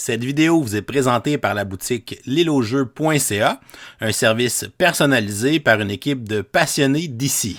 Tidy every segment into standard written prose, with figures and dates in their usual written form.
Cette vidéo vous est présentée par la boutique liloujeux.ca, un service personnalisé par une équipe de passionnés d'ici.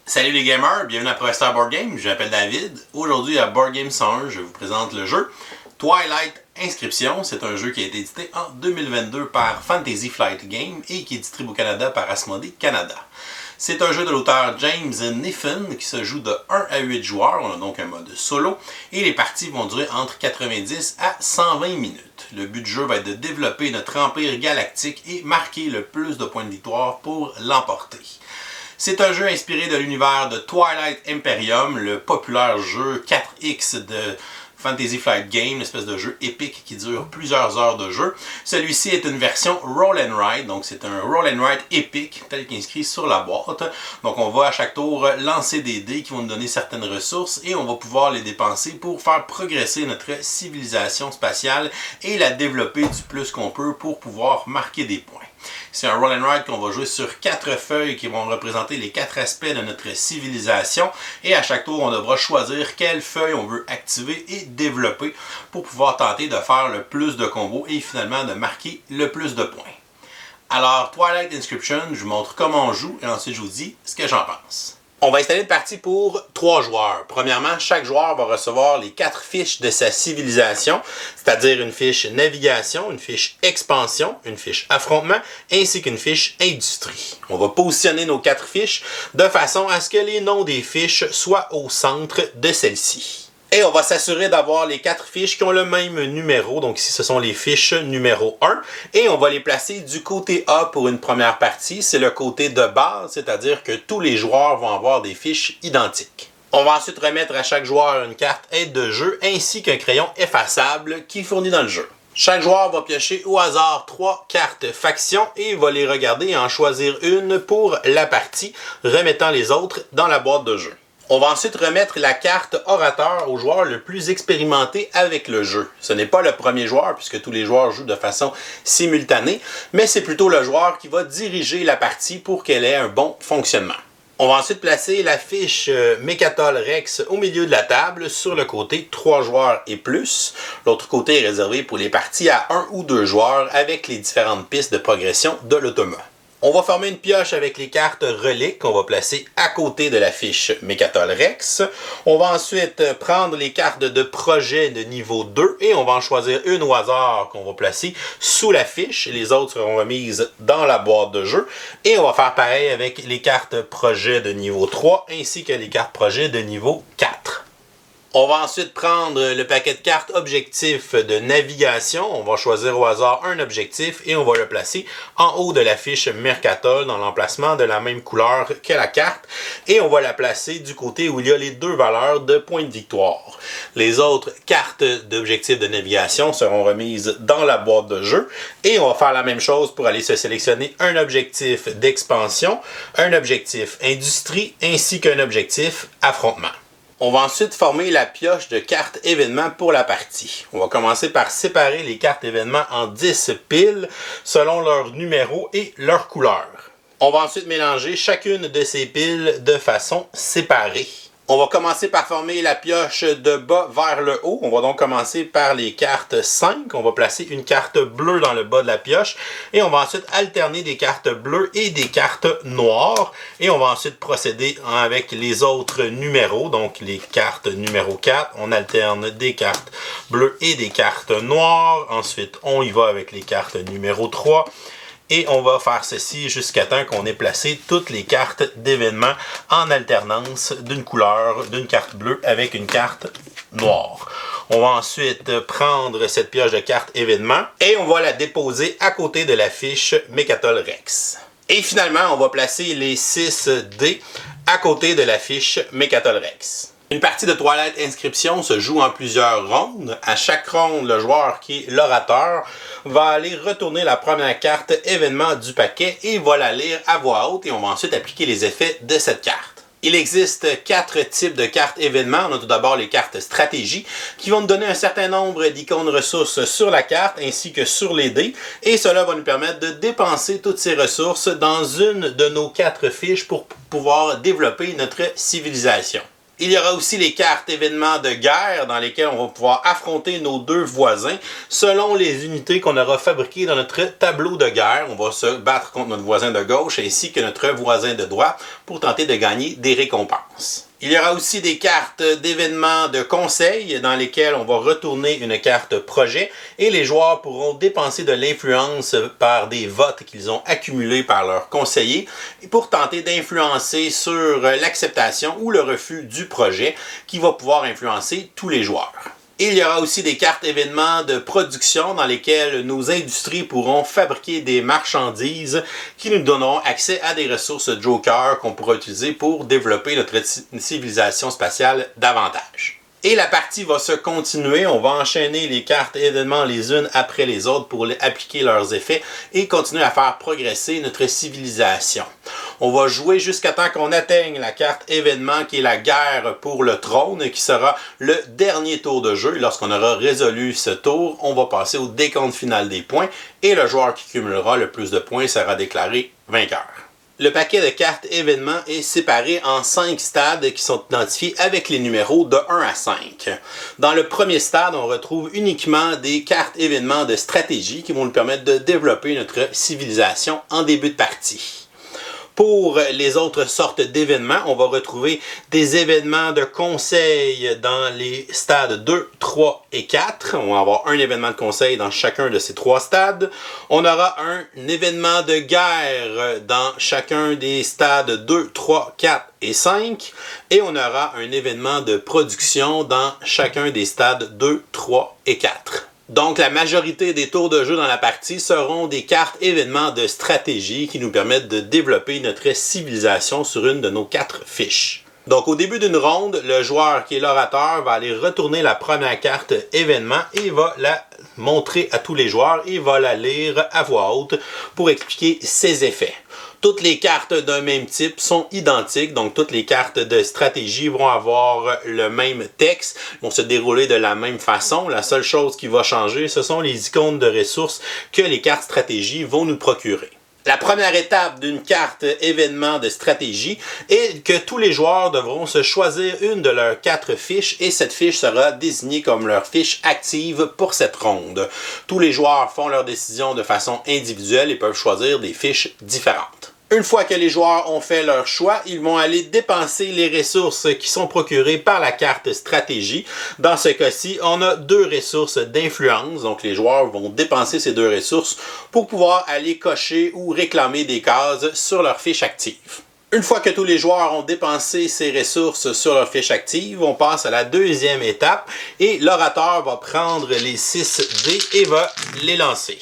Salut les gamers, bienvenue à Professeur Board Game, je m'appelle David. Aujourd'hui à Board Game 101, je vous présente le jeu Twilight Inscription. C'est un jeu qui a été édité en 2022 par Fantasy Flight Games et qui est distribué au Canada par Asmodee Canada. C'est un jeu de l'auteur James Kniffen qui se joue de 1 à 8 joueurs, on a donc un mode solo, et les parties vont durer entre 90 à 120 minutes. Le but du jeu va être de développer notre empire galactique et marquer le plus de points de victoire pour l'emporter. C'est un jeu inspiré de l'univers de Twilight Imperium, le populaire jeu 4X de Fantasy Flight Games, une espèce de jeu épique qui dure plusieurs heures de jeu. Celui-ci est une version Roll and Ride, donc c'est un Roll and Ride épique tel qu'inscrit sur la boîte. Donc on va à chaque tour lancer des dés qui vont nous donner certaines ressources et on va pouvoir les dépenser pour faire progresser notre civilisation spatiale et la développer du plus qu'on peut pour pouvoir marquer des points. C'est un Roll and Ride qu'on va jouer sur 4 feuilles qui vont représenter les 4 aspects de notre civilisation. Et à chaque tour, on devra choisir quelle feuille on veut activer et développer pour pouvoir tenter de faire le plus de combos et finalement de marquer le plus de points. Alors, Twilight Inscription, je vous montre comment on joue et ensuite je vous dis ce que j'en pense. On va installer une partie pour 3 joueurs. Premièrement, chaque joueur va recevoir les 4 fiches de sa civilisation, c'est-à-dire une fiche navigation, une fiche expansion, une fiche affrontement, ainsi qu'une fiche industrie. On va positionner nos 4 fiches de façon à ce que les noms des fiches soient au centre de celle-ci. Et on va s'assurer d'avoir les 4 fiches qui ont le même numéro. Donc ici, ce sont les fiches numéro 1. Et on va les placer du côté A pour une première partie. C'est le côté de base, c'est-à-dire que tous les joueurs vont avoir des fiches identiques. On va ensuite remettre à chaque joueur une carte aide de jeu ainsi qu'un crayon effaçable qui est fourni dans le jeu. Chaque joueur va piocher au hasard 3 cartes factions et va les regarder et en choisir une pour la partie, remettant les autres dans la boîte de jeu. On va ensuite remettre la carte orateur au joueur le plus expérimenté avec le jeu. Ce n'est pas le premier joueur puisque tous les joueurs jouent de façon simultanée, mais c'est plutôt le joueur qui va diriger la partie pour qu'elle ait un bon fonctionnement. On va ensuite placer la fiche Mecatol Rex au milieu de la table sur le côté 3 joueurs et plus. L'autre côté est réservé pour les parties à 1 ou 2 joueurs avec les différentes pistes de progression de l'automa. On va former une pioche avec les cartes reliques qu'on va placer à côté de la fiche Mecatol Rex. On va ensuite prendre les cartes de projet de niveau 2 et on va en choisir une au hasard qu'on va placer sous la fiche. Les autres seront remises dans la boîte de jeu. Et on va faire pareil avec les cartes projet de niveau 3 ainsi que les cartes projet de niveau 4. On va ensuite prendre le paquet de cartes objectifs de navigation. On va choisir au hasard un objectif et on va le placer en haut de la fiche Mercatol dans l'emplacement de la même couleur que la carte. Et on va la placer du côté où il y a les 2 valeurs de points de victoire. Les autres cartes d'objectifs de navigation seront remises dans la boîte de jeu. Et on va faire la même chose pour aller se sélectionner un objectif d'expansion, un objectif industrie ainsi qu'un objectif affrontement. On va ensuite former la pioche de cartes événements pour la partie. On va commencer par séparer les cartes événements en 10 piles selon leur numéro et leur couleur. On va ensuite mélanger chacune de ces piles de façon séparée. On va commencer par former la pioche de bas vers le haut. On va donc commencer par les cartes 5. On va placer une carte bleue dans le bas de la pioche. Et on va ensuite alterner des cartes bleues et des cartes noires. Et on va ensuite procéder avec les autres numéros. Donc les cartes numéro 4, on alterne des cartes bleues et des cartes noires. Ensuite, on y va avec les cartes numéro 3. Et on va faire ceci jusqu'à temps qu'on ait placé toutes les cartes d'événements en alternance d'une couleur, d'une carte bleue avec une carte noire. On va ensuite prendre cette pioche de cartes événements et on va la déposer à côté de la fiche Mecatol Rex. Et finalement, on va placer les 6 dés à côté de la fiche Mecatol Rex. Une partie de Twilight Inscription se joue en plusieurs rondes. À chaque ronde, le joueur qui est l'orateur va aller retourner la première carte événement du paquet et va la lire à voix haute et on va ensuite appliquer les effets de cette carte. Il existe 4 types de cartes événements. On a tout d'abord les cartes stratégie qui vont nous donner un certain nombre d'icônes ressources sur la carte ainsi que sur les dés. Et cela va nous permettre de dépenser toutes ces ressources dans une de nos 4 fiches pour pouvoir développer notre civilisation. Il y aura aussi les cartes événements de guerre dans lesquelles on va pouvoir affronter nos 2 voisins selon les unités qu'on aura fabriquées dans notre tableau de guerre. On va se battre contre notre voisin de gauche ainsi que notre voisin de droite pour tenter de gagner des récompenses. Il y aura aussi des cartes d'événements de conseil dans lesquelles on va retourner une carte projet et les joueurs pourront dépenser de l'influence par des votes qu'ils ont accumulés par leurs conseillers pour tenter d'influencer sur l'acceptation ou le refus du projet qui va pouvoir influencer tous les joueurs. Il y aura aussi des cartes événements de production dans lesquelles nos industries pourront fabriquer des marchandises qui nous donneront accès à des ressources Joker qu'on pourra utiliser pour développer notre civilisation spatiale davantage. Et la partie va se continuer, on va enchaîner les cartes événements les unes après les autres pour appliquer leurs effets et continuer à faire progresser notre civilisation. On va jouer jusqu'à temps qu'on atteigne la carte événement qui est la guerre pour le trône qui sera le dernier tour de jeu. Lorsqu'on aura résolu ce tour, on va passer au décompte final des points et le joueur qui cumulera le plus de points sera déclaré vainqueur. Le paquet de cartes événements est séparé en 5 stades qui sont identifiés avec les numéros de 1 à 5. Dans le premier stade, on retrouve uniquement des cartes événements de stratégie qui vont nous permettre de développer notre civilisation en début de partie. Pour les autres sortes d'événements, on va retrouver des événements de conseil dans les stades 2, 3 et 4. On va avoir un événement de conseil dans chacun de ces 3 stades. On aura un événement de guerre dans chacun des stades 2, 3, 4 et 5. Et on aura un événement de production dans chacun des stades 2, 3 et 4. Donc, la majorité des tours de jeu dans la partie seront des cartes événements de stratégie qui nous permettent de développer notre civilisation sur une de nos 4 fiches. Donc, au début d'une ronde, le joueur qui est l'orateur va aller retourner la première carte événement et va la montrer à tous les joueurs et va la lire à voix haute pour expliquer ses effets. Toutes les cartes d'un même type sont identiques, donc toutes les cartes de stratégie vont avoir le même texte, vont se dérouler de la même façon. La seule chose qui va changer, ce sont les icônes de ressources que les cartes stratégie vont nous procurer. La première étape d'une carte événement de stratégie est que tous les joueurs devront se choisir une de leurs 4 fiches et cette fiche sera désignée comme leur fiche active pour cette ronde. Tous les joueurs font leurs décisions de façon individuelle et peuvent choisir des fiches différentes. Une fois que les joueurs ont fait leur choix, ils vont aller dépenser les ressources qui sont procurées par la carte stratégie. Dans ce cas-ci, on a 2 ressources d'influence, donc les joueurs vont dépenser ces 2 ressources pour pouvoir aller cocher ou réclamer des cases sur leur fiche active. Une fois que tous les joueurs ont dépensé ces ressources sur leur fiche active, on passe à la deuxième étape et l'orateur va prendre les 6 dés et va les lancer.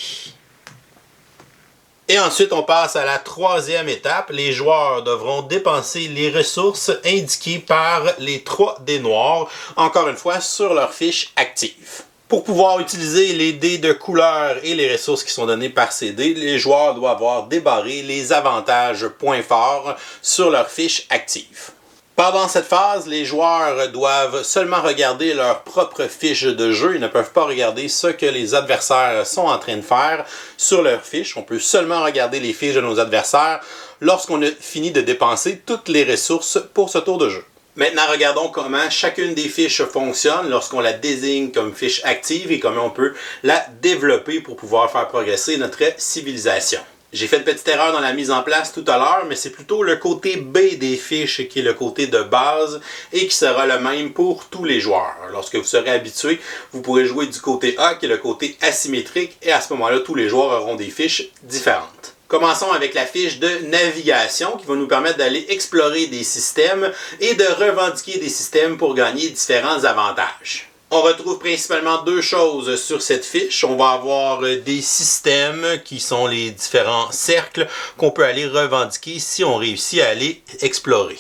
Et ensuite, on passe à la troisième étape. Les joueurs devront dépenser les ressources indiquées par les 3 dés noirs, encore une fois, sur leur fiche active. Pour pouvoir utiliser les dés de couleur et les ressources qui sont données par ces dés, les joueurs doivent avoir débarré les avantages points forts sur leur fiche active. Pendant cette phase, les joueurs doivent seulement regarder leur propre fiche de jeu. Ils ne peuvent pas regarder ce que les adversaires sont en train de faire sur leur fiche. On peut seulement regarder les fiches de nos adversaires lorsqu'on a fini de dépenser toutes les ressources pour ce tour de jeu. Maintenant, regardons comment chacune des fiches fonctionne lorsqu'on la désigne comme fiche active et comment on peut la développer pour pouvoir faire progresser notre civilisation. J'ai fait une petite erreur dans la mise en place tout à l'heure, mais c'est plutôt le côté B des fiches qui est le côté de base et qui sera le même pour tous les joueurs. Lorsque vous serez habitué, vous pourrez jouer du côté A qui est le côté asymétrique et à ce moment-là, tous les joueurs auront des fiches différentes. Commençons avec la fiche de navigation qui va nous permettre d'aller explorer des systèmes et de revendiquer des systèmes pour gagner différents avantages. On retrouve principalement deux choses sur cette fiche. On va avoir des systèmes qui sont les différents cercles qu'on peut aller revendiquer si on réussit à aller explorer.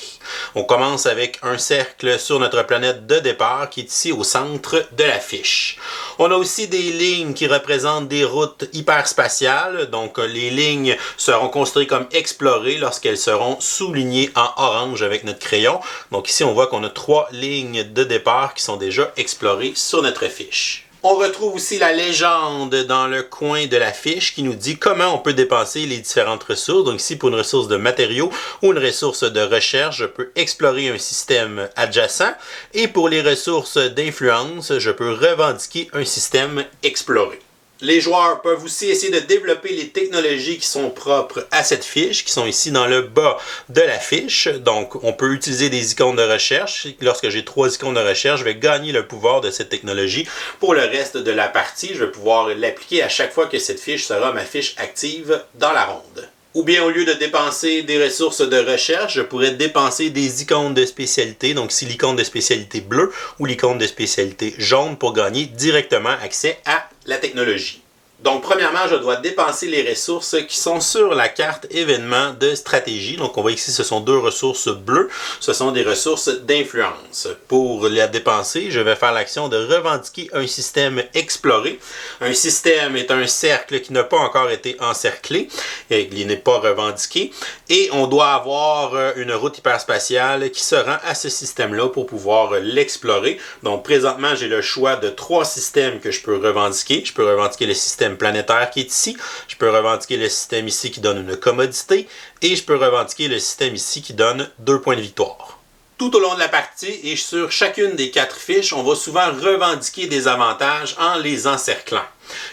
On commence avec un cercle sur notre planète de départ qui est ici au centre de la fiche. On a aussi des lignes qui représentent des routes hyperspatiales. Donc les lignes seront considérées comme explorées lorsqu'elles seront soulignées en orange avec notre crayon. Donc ici on voit qu'on a 3 lignes de départ qui sont déjà explorées sur notre fiche. On retrouve aussi la légende dans le coin de la fiche qui nous dit comment on peut dépenser les différentes ressources. Donc ici, pour une ressource de matériaux ou une ressource de recherche, je peux explorer un système adjacent. Et pour les ressources d'influence, je peux revendiquer un système exploré. Les joueurs peuvent aussi essayer de développer les technologies qui sont propres à cette fiche, qui sont ici dans le bas de la fiche. Donc, on peut utiliser des icônes de recherche. Lorsque j'ai 3 icônes de recherche, je vais gagner le pouvoir de cette technologie. Pour le reste de la partie, je vais pouvoir l'appliquer à chaque fois que cette fiche sera ma fiche active dans la ronde. Ou bien au lieu de dépenser des ressources de recherche, je pourrais dépenser des icônes de spécialité. Donc ici l'icône de spécialité bleue ou l'icône de spécialité jaune pour gagner directement accès à la technologie. Donc premièrement, je dois dépenser les ressources qui sont sur la carte événement de stratégie. Donc on voit ici, ce sont 2 ressources bleues. Ce sont des ressources d'influence. Pour la dépenser, je vais faire l'action de revendiquer un système exploré. Un système est un cercle qui n'a pas encore été encerclé. Il n'est pas revendiqué. Et on doit avoir une route hyperspatiale qui se rend à ce système-là pour pouvoir l'explorer. Donc présentement, j'ai le choix de 3 systèmes que je peux revendiquer. Je peux revendiquer le système planétaire qui est ici. Je peux revendiquer le système ici qui donne une commodité. Et je peux revendiquer le système ici qui donne 2 points de victoire. Tout au long de la partie et sur chacune des 4 fiches, on va souvent revendiquer des avantages en les encerclant.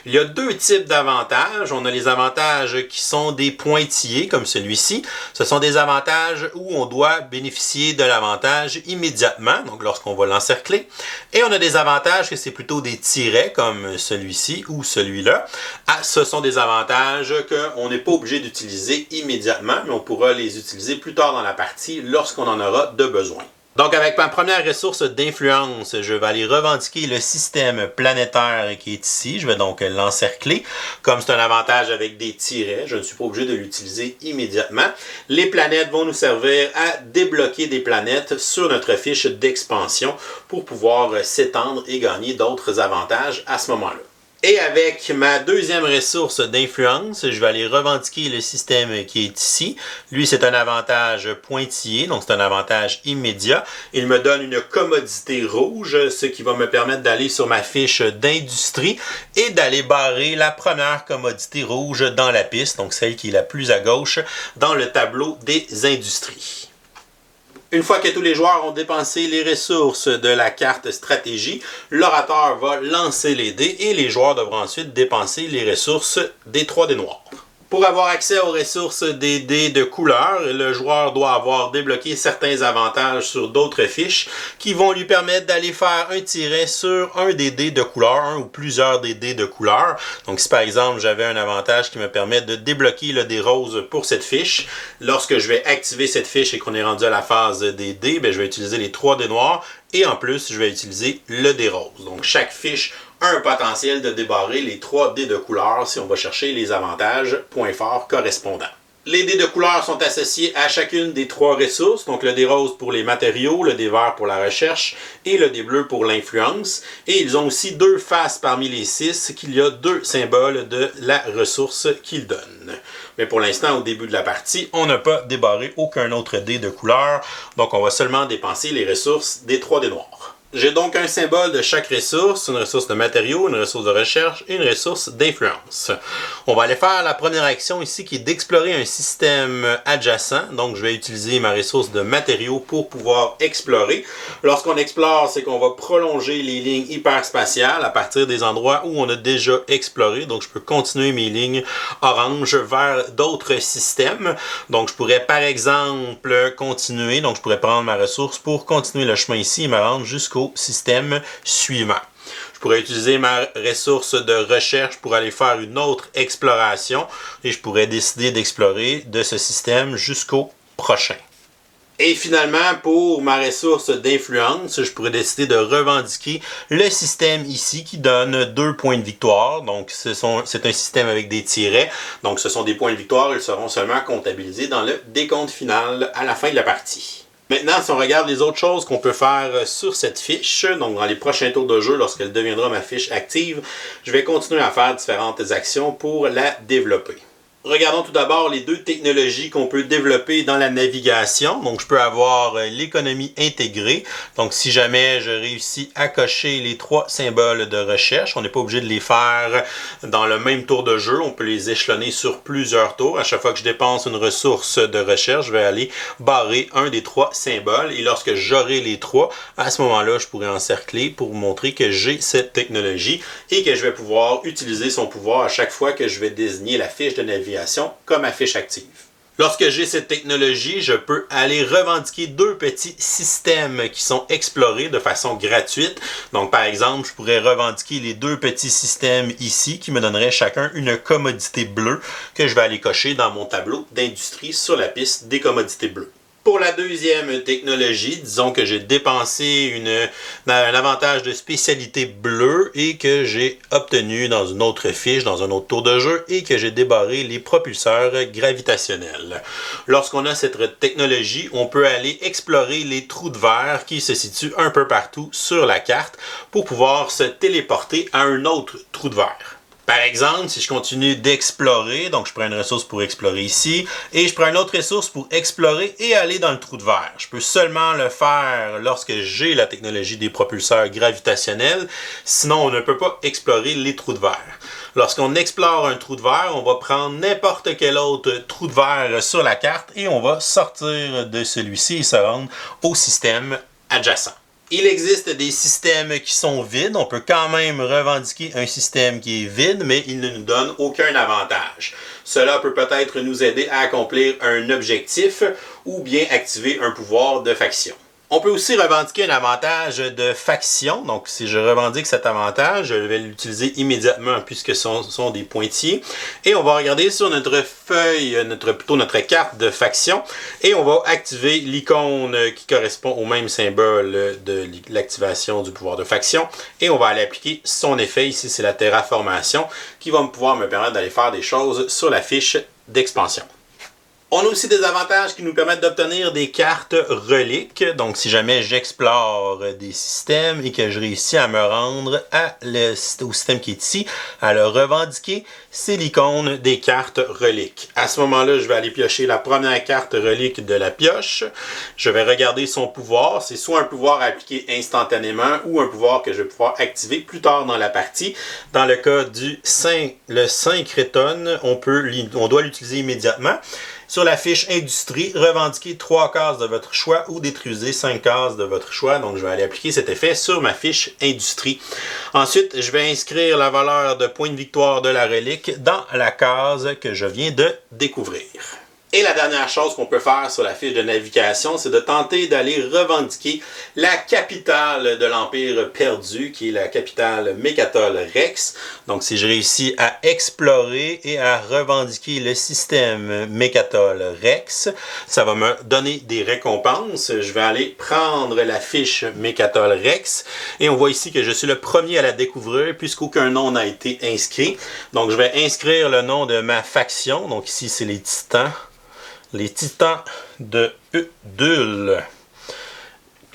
Il y a 2 types d'avantages. On a les avantages qui sont des pointillés, comme celui-ci. Ce sont des avantages où on doit bénéficier de l'avantage immédiatement, donc lorsqu'on va l'encercler. Et on a des avantages que c'est plutôt des tirets, comme celui-ci ou celui-là. Ce sont des avantages qu'on n'est pas obligé d'utiliser immédiatement, mais on pourra les utiliser plus tard dans la partie lorsqu'on en aura de besoin. Donc avec ma première ressource d'influence, je vais aller revendiquer le système planétaire qui est ici. Je vais donc l'encercler. Comme c'est un avantage avec des tirets, je ne suis pas obligé de l'utiliser immédiatement. Les planètes vont nous servir à débloquer des planètes sur notre fiche d'expansion pour pouvoir s'étendre et gagner d'autres avantages à ce moment-là. Et avec ma deuxième ressource d'influence, je vais aller revendiquer le système qui est ici. Lui, c'est un avantage pointillé, donc c'est un avantage immédiat. Il me donne une commodité rouge, ce qui va me permettre d'aller sur ma fiche d'industrie et d'aller barrer la première commodité rouge dans la piste, donc celle qui est la plus à gauche dans le tableau des industries. Une fois que tous les joueurs ont dépensé les ressources de la carte stratégie, l'orateur va lancer les dés et les joueurs devront ensuite dépenser les ressources des 3 dés noirs. Pour avoir accès aux ressources des dés de couleur, le joueur doit avoir débloqué certains avantages sur d'autres fiches qui vont lui permettre d'aller faire un tiret sur un des dés de couleur, un ou plusieurs des dés de couleur. Donc si par exemple j'avais un avantage qui me permet de débloquer le dé rose pour cette fiche, lorsque je vais activer cette fiche et qu'on est rendu à la phase des dés, je vais utiliser les 3 dés noirs et en plus je vais utiliser le dé rose. Donc chaque fiche a un potentiel de débarrer les 3 dés de couleur si on va chercher les avantages points forts correspondants. Les dés de couleur sont associés à chacune des 3 ressources, donc le dé rose pour les matériaux, le dé vert pour la recherche et le dé bleu pour l'influence. Et ils ont aussi 2 faces parmi les 6, qu'il y a 2 symboles de la ressource qu'ils donnent. Mais pour l'instant, au début de la partie, on n'a pas débarré aucun autre dé de couleur, donc on va seulement dépenser les ressources des 3 dés noirs. J'ai donc un symbole de chaque ressource, une ressource de matériaux, une ressource de recherche et une ressource d'influence. On va aller faire la première action ici qui est d'explorer un système adjacent. Donc je vais utiliser ma ressource de matériaux pour pouvoir explorer. Lorsqu'on explore, c'est qu'on va prolonger les lignes hyperspatiales à partir des endroits où on a déjà exploré. Donc je peux continuer mes lignes orange vers d'autres systèmes. Donc je pourrais par exemple continuer, donc je pourrais prendre ma ressource pour continuer le chemin ici et me rendre jusqu'au système suivant. Je pourrais utiliser ma ressource de recherche pour aller faire une autre exploration et je pourrais décider d'explorer de ce système jusqu'au prochain. Et finalement, pour ma ressource d'influence, je pourrais décider de revendiquer le système ici qui donne 2 points de victoire. Donc, c'est un système avec des tirets. Donc, ce sont des points de victoire. Ils seront seulement comptabilisés dans le décompte final à la fin de la partie. Maintenant, si on regarde les autres choses qu'on peut faire sur cette fiche, donc dans les prochains tours de jeu, lorsqu'elle deviendra ma fiche active, je vais continuer à faire différentes actions pour la développer. Regardons tout d'abord les deux technologies qu'on peut développer dans la navigation. Donc, je peux avoir l'économie intégrée. Donc, si jamais je réussis à cocher les 3 symboles de recherche, on n'est pas obligé de les faire dans le même tour de jeu. On peut les échelonner sur plusieurs tours. À chaque fois que je dépense une ressource de recherche, je vais aller barrer un des 3 symboles. Et lorsque j'aurai les 3, à ce moment-là, je pourrai encercler pour montrer que j'ai cette technologie et que je vais pouvoir utiliser son pouvoir à chaque fois que je vais désigner la fiche de navigation comme affiche active. Lorsque j'ai cette technologie, je peux aller revendiquer 2 petits systèmes qui sont explorés de façon gratuite. Donc, par exemple, je pourrais revendiquer les 2 petits systèmes ici qui me donneraient chacun une commodité bleue que je vais aller cocher dans mon tableau d'industrie sur la piste des commodités bleues. Pour la deuxième technologie, disons que j'ai dépensé un avantage de spécialité bleue et que j'ai obtenu dans une autre fiche, dans un autre tour de jeu, et que j'ai débarré les propulseurs gravitationnels. Lorsqu'on a cette technologie, on peut aller explorer les trous de verre qui se situent un peu partout sur la carte pour pouvoir se téléporter à un autre trou de verre. Par exemple, si je continue d'explorer, donc je prends une ressource pour explorer ici, et je prends une autre ressource pour explorer et aller dans le trou de verre. Je peux seulement le faire lorsque j'ai la technologie des propulseurs gravitationnels, sinon on ne peut pas explorer les trous de verre. Lorsqu'on explore un trou de verre, on va prendre n'importe quel autre trou de verre sur la carte et on va sortir de celui-ci et se rendre au système adjacent. Il existe des systèmes qui sont vides. On peut quand même revendiquer un système qui est vide, mais il ne nous donne aucun avantage. Cela peut peut-être nous aider à accomplir un objectif ou bien activer un pouvoir de faction. On peut aussi revendiquer un avantage de faction. Donc, si je revendique cet avantage, je vais l'utiliser immédiatement puisque ce sont des pointillés. Et on va regarder sur notre feuille, notre carte de faction. Et on va activer l'icône qui correspond au même symbole de l'activation du pouvoir de faction. Et on va aller appliquer son effet. Ici, c'est la terraformation qui va pouvoir me permettre d'aller faire des choses sur la fiche d'expansion. On a aussi des avantages qui nous permettent d'obtenir des cartes reliques. Donc, si jamais j'explore des systèmes et que je réussis à me rendre au système qui est ici, à le revendiquer, c'est l'icône des cartes reliques. À ce moment-là, je vais aller piocher la première carte relique de la pioche. Je vais regarder son pouvoir. C'est soit un pouvoir à appliquer instantanément ou un pouvoir que je vais pouvoir activer plus tard dans la partie. Dans le cas du le syncrétone, on doit l'utiliser immédiatement. Sur la fiche Industrie, revendiquez 3 cases de votre choix ou détruisez 5 cases de votre choix. Donc, je vais aller appliquer cet effet sur ma fiche Industrie. Ensuite, je vais inscrire la valeur de points de victoire de la relique dans la case que je viens de découvrir. Et la dernière chose qu'on peut faire sur la fiche de navigation, c'est de tenter d'aller revendiquer la capitale de l'Empire perdu, qui est la capitale Mecatol Rex. Donc, si je réussis à explorer et à revendiquer le système Mecatol Rex, ça va me donner des récompenses. Je vais aller prendre la fiche Mecatol Rex et on voit ici que je suis le premier à la découvrir puisqu'aucun nom n'a été inscrit. Donc, je vais inscrire le nom de ma faction. Donc, ici, c'est les Titans. Les Titans de Udul.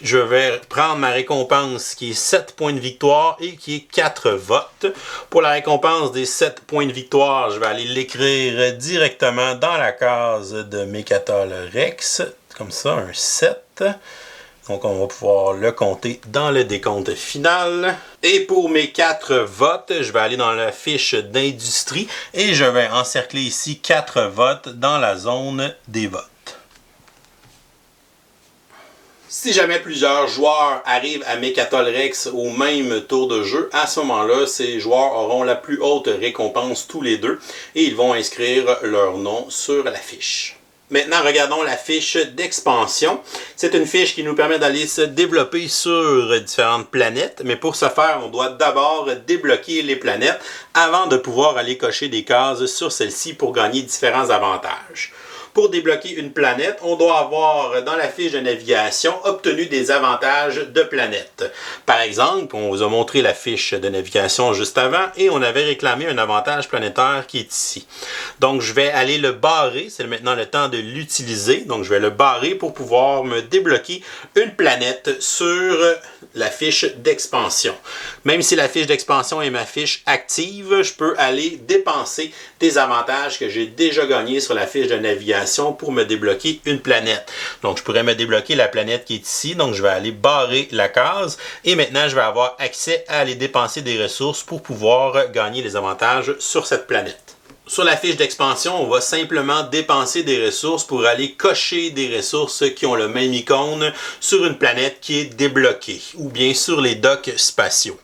Je vais prendre ma récompense qui est 7 points de victoire et qui est 4 votes. Pour la récompense des 7 points de victoire, je vais aller l'écrire directement dans la case de Mecatol Rex. Comme ça, un 7. Donc, on va pouvoir le compter dans le décompte final. Et pour mes 4 votes, je vais aller dans la fiche d'industrie et je vais encercler ici 4 votes dans la zone des votes. Si jamais plusieurs joueurs arrivent à Mecatol Rex au même tour de jeu, à ce moment-là, ces joueurs auront la plus haute récompense tous les deux et ils vont inscrire leur nom sur la fiche. Maintenant, regardons la fiche d'expansion. C'est une fiche qui nous permet d'aller se développer sur différentes planètes, mais pour ce faire, on doit d'abord débloquer les planètes avant de pouvoir aller cocher des cases sur celles-ci pour gagner différents avantages. Pour débloquer une planète, on doit avoir dans la fiche de navigation obtenu des avantages de planète. Par exemple, on vous a montré la fiche de navigation juste avant et on avait réclamé un avantage planétaire qui est ici. Donc je vais aller le barrer, c'est maintenant le temps de l'utiliser. Donc je vais le barrer pour pouvoir me débloquer une planète sur la fiche d'expansion. Même si la fiche d'expansion est ma fiche active, je peux aller dépenser des avantages que j'ai déjà gagnés sur la fiche de navigation pour me débloquer une planète. Donc je pourrais me débloquer la planète qui est ici, donc je vais aller barrer la case et maintenant je vais avoir accès à aller dépenser des ressources pour pouvoir gagner les avantages sur cette planète. Sur la fiche d'expansion, on va simplement dépenser des ressources pour aller cocher des ressources qui ont le même icône sur une planète qui est débloquée ou bien sur les docks spatiaux.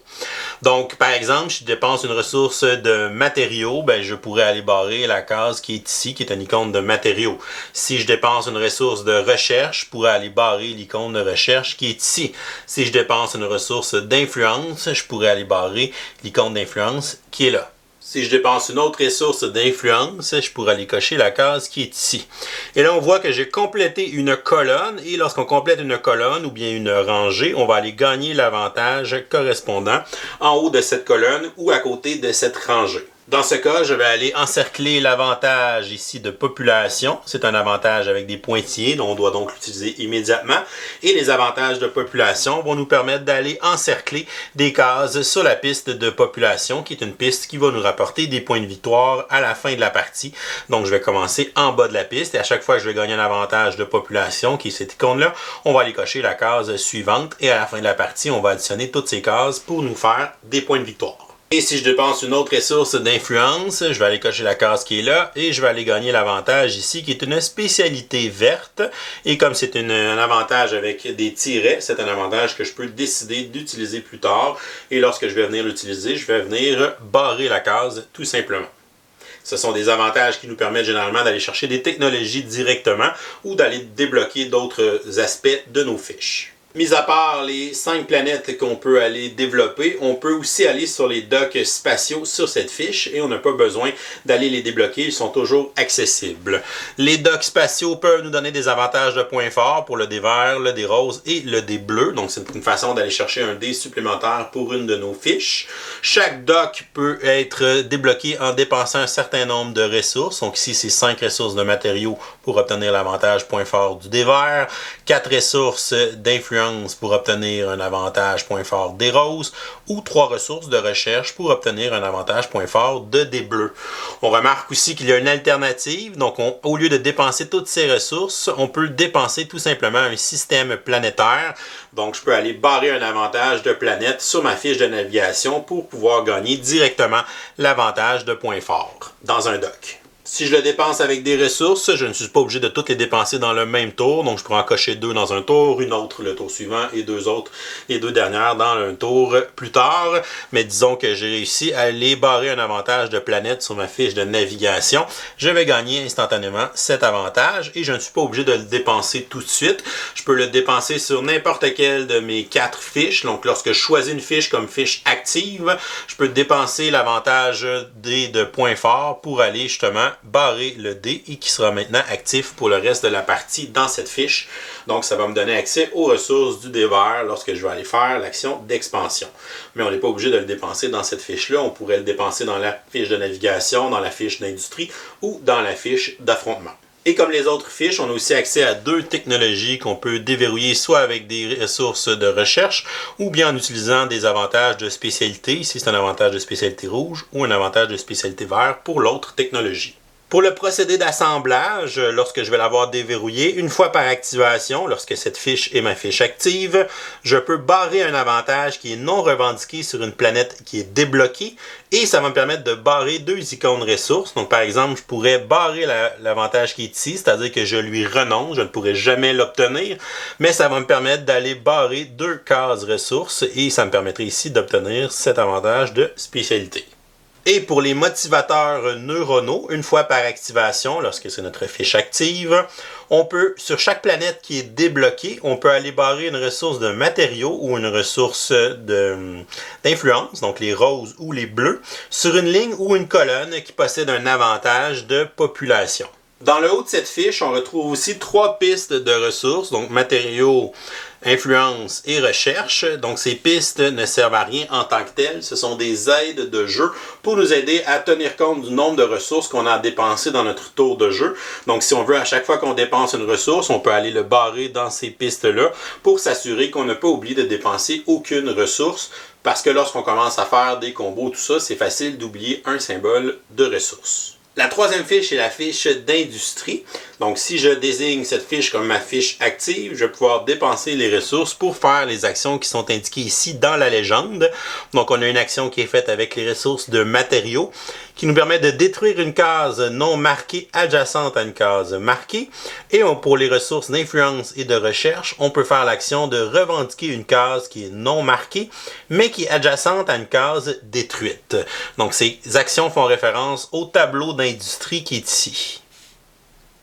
Donc, par exemple, si je dépense une ressource de matériaux, ben, je pourrais aller barrer la case qui est ici, qui est une icône de matériaux. Si je dépense une ressource de recherche, je pourrais aller barrer l'icône de recherche qui est ici. Si je dépense une ressource d'influence, je pourrais aller barrer l'icône d'influence qui est là. Si je dépense une autre ressource d'influence, je pourrais aller cocher la case qui est ici. Et là, on voit que j'ai complété une colonne. Et lorsqu'on complète une colonne ou bien une rangée, on va aller gagner l'avantage correspondant en haut de cette colonne ou à côté de cette rangée. Dans ce cas, je vais aller encercler l'avantage ici de population. C'est un avantage avec des pointillés, dont on doit donc l'utiliser immédiatement. Et les avantages de population vont nous permettre d'aller encercler des cases sur la piste de population, qui est une piste qui va nous rapporter des points de victoire à la fin de la partie. Donc, je vais commencer en bas de la piste et à chaque fois que je vais gagner un avantage de population, qui est cette icône-là, on va aller cocher la case suivante et à la fin de la partie, on va additionner toutes ces cases pour nous faire des points de victoire. Et si je dépense une autre ressource d'influence, je vais aller cocher la case qui est là et je vais aller gagner l'avantage ici qui est une spécialité verte. Et comme c'est un avantage avec des tirets, c'est un avantage que je peux décider d'utiliser plus tard. Et lorsque je vais venir l'utiliser, je vais venir barrer la case tout simplement. Ce sont des avantages qui nous permettent généralement d'aller chercher des technologies directement ou d'aller débloquer d'autres aspects de nos fiches. Mis à part les 5 planètes qu'on peut aller développer, on peut aussi aller sur les docks spatiaux sur cette fiche et on n'a pas besoin d'aller les débloquer, ils sont toujours accessibles. Les docks spatiaux peuvent nous donner des avantages de points forts pour le dé vert, le dé rose et le dé bleu. Donc c'est une façon d'aller chercher un dé supplémentaire pour une de nos fiches. Chaque dock peut être débloqué en dépensant un certain nombre de ressources. Donc ici c'est 5 ressources de matériaux pour obtenir l'avantage point fort du dé vert, 4 ressources d'influence pour obtenir un avantage point fort des roses ou 3 ressources de recherche pour obtenir un avantage point fort de dés bleus. On remarque aussi qu'il y a une alternative, donc au lieu de dépenser toutes ces ressources, on peut dépenser tout simplement un système planétaire. Donc je peux aller barrer un avantage de planète sur ma fiche de navigation pour pouvoir gagner directement l'avantage de point fort dans un dock. Si je le dépense avec des ressources, je ne suis pas obligé de toutes les dépenser dans le même tour. Donc, je pourrais en cocher 2 dans un tour, une autre le tour suivant et 2 autres, les 2 dernières dans un tour plus tard. Mais disons que j'ai réussi à aller barrer un avantage de planète sur ma fiche de navigation. Je vais gagner instantanément cet avantage et je ne suis pas obligé de le dépenser tout de suite. Je peux le dépenser sur n'importe quelle de mes 4 fiches. Donc, lorsque je choisis une fiche comme fiche active, je peux dépenser l'avantage de points forts pour aller justement barrer le dé et qui sera maintenant actif pour le reste de la partie dans cette fiche. Donc, ça va me donner accès aux ressources du dé vert lorsque je vais aller faire l'action d'expansion. Mais on n'est pas obligé de le dépenser dans cette fiche-là. On pourrait le dépenser dans la fiche de navigation, dans la fiche d'industrie ou dans la fiche d'affrontement. Et comme les autres fiches, on a aussi accès à 2 technologies qu'on peut déverrouiller soit avec des ressources de recherche ou bien en utilisant des avantages de spécialité. Ici, c'est un avantage de spécialité rouge ou un avantage de spécialité vert pour l'autre technologie. Pour le procédé d'assemblage, lorsque je vais l'avoir déverrouillé, une fois par activation, lorsque cette fiche est ma fiche active, je peux barrer un avantage qui est non revendiqué sur une planète qui est débloquée et ça va me permettre de barrer 2 icônes ressources. Donc par exemple, je pourrais barrer l'avantage qui est ici, c'est-à-dire que je lui renonce, je ne pourrai jamais l'obtenir, mais ça va me permettre d'aller barrer 2 cases ressources et ça me permettrait ici d'obtenir cet avantage de spécialité. Et pour les motivateurs neuronaux, une fois par activation, lorsque c'est notre fiche active, on peut, sur chaque planète qui est débloquée, on peut aller barrer une ressource de matériaux ou une ressource d'influence, donc les roses ou les bleus, sur une ligne ou une colonne qui possède un avantage de population. Dans le haut de cette fiche, on retrouve aussi 3 pistes de ressources, donc matériaux, influence et recherche. Donc ces pistes ne servent à rien en tant que telles, ce sont des aides de jeu pour nous aider à tenir compte du nombre de ressources qu'on a dépensées dans notre tour de jeu. Donc si on veut à chaque fois qu'on dépense une ressource, on peut aller le barrer dans ces pistes-là pour s'assurer qu'on n'a pas oublié de dépenser aucune ressource. Parce que lorsqu'on commence à faire des combos, tout ça, c'est facile d'oublier un symbole de ressource. La troisième fiche est la fiche d'industrie. Donc, si je désigne cette fiche comme ma fiche active, je vais pouvoir dépenser les ressources pour faire les actions qui sont indiquées ici dans la légende. Donc, on a une action qui est faite avec les ressources de matériaux qui nous permet de détruire une case non marquée adjacente à une case marquée. Et pour les ressources d'influence et de recherche, on peut faire l'action de revendiquer une case qui est non marquée, mais qui est adjacente à une case détruite. Donc, ces actions font référence au tableau d'industrie qui est ici.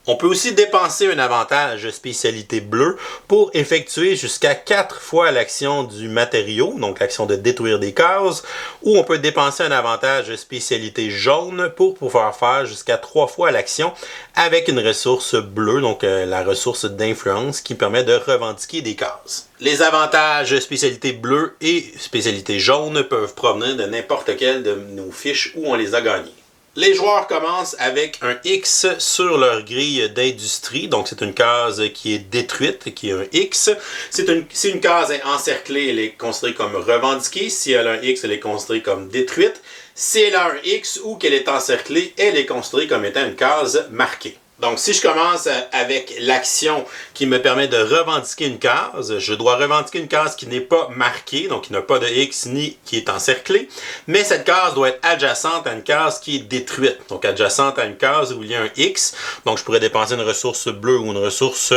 On peut aussi dépenser un avantage spécialité bleue pour effectuer jusqu'à 4 fois l'action du matériau, donc l'action de détruire des cases, ou on peut dépenser un avantage spécialité jaune pour pouvoir faire jusqu'à 3 fois l'action avec une ressource bleue, donc la ressource d'influence qui permet de revendiquer des cases. Les avantages spécialité bleue et spécialité jaune peuvent provenir de n'importe quelle de nos fiches où on les a gagnées. Les joueurs commencent avec un X sur leur grille d'industrie, donc c'est une case qui est détruite, qui est un X. Si une case est encerclée, elle est considérée comme revendiquée. Si elle a un X, elle est considérée comme détruite. Si elle a un X ou qu'elle est encerclée, elle est considérée comme étant une case marquée. Donc, si je commence avec l'action qui me permet de revendiquer une case, je dois revendiquer une case qui n'est pas marquée, donc qui n'a pas de X ni qui est encerclée, mais cette case doit être adjacente à une case qui est détruite, donc adjacente à une case où il y a un X. Donc, je pourrais dépenser une ressource bleue ou une ressource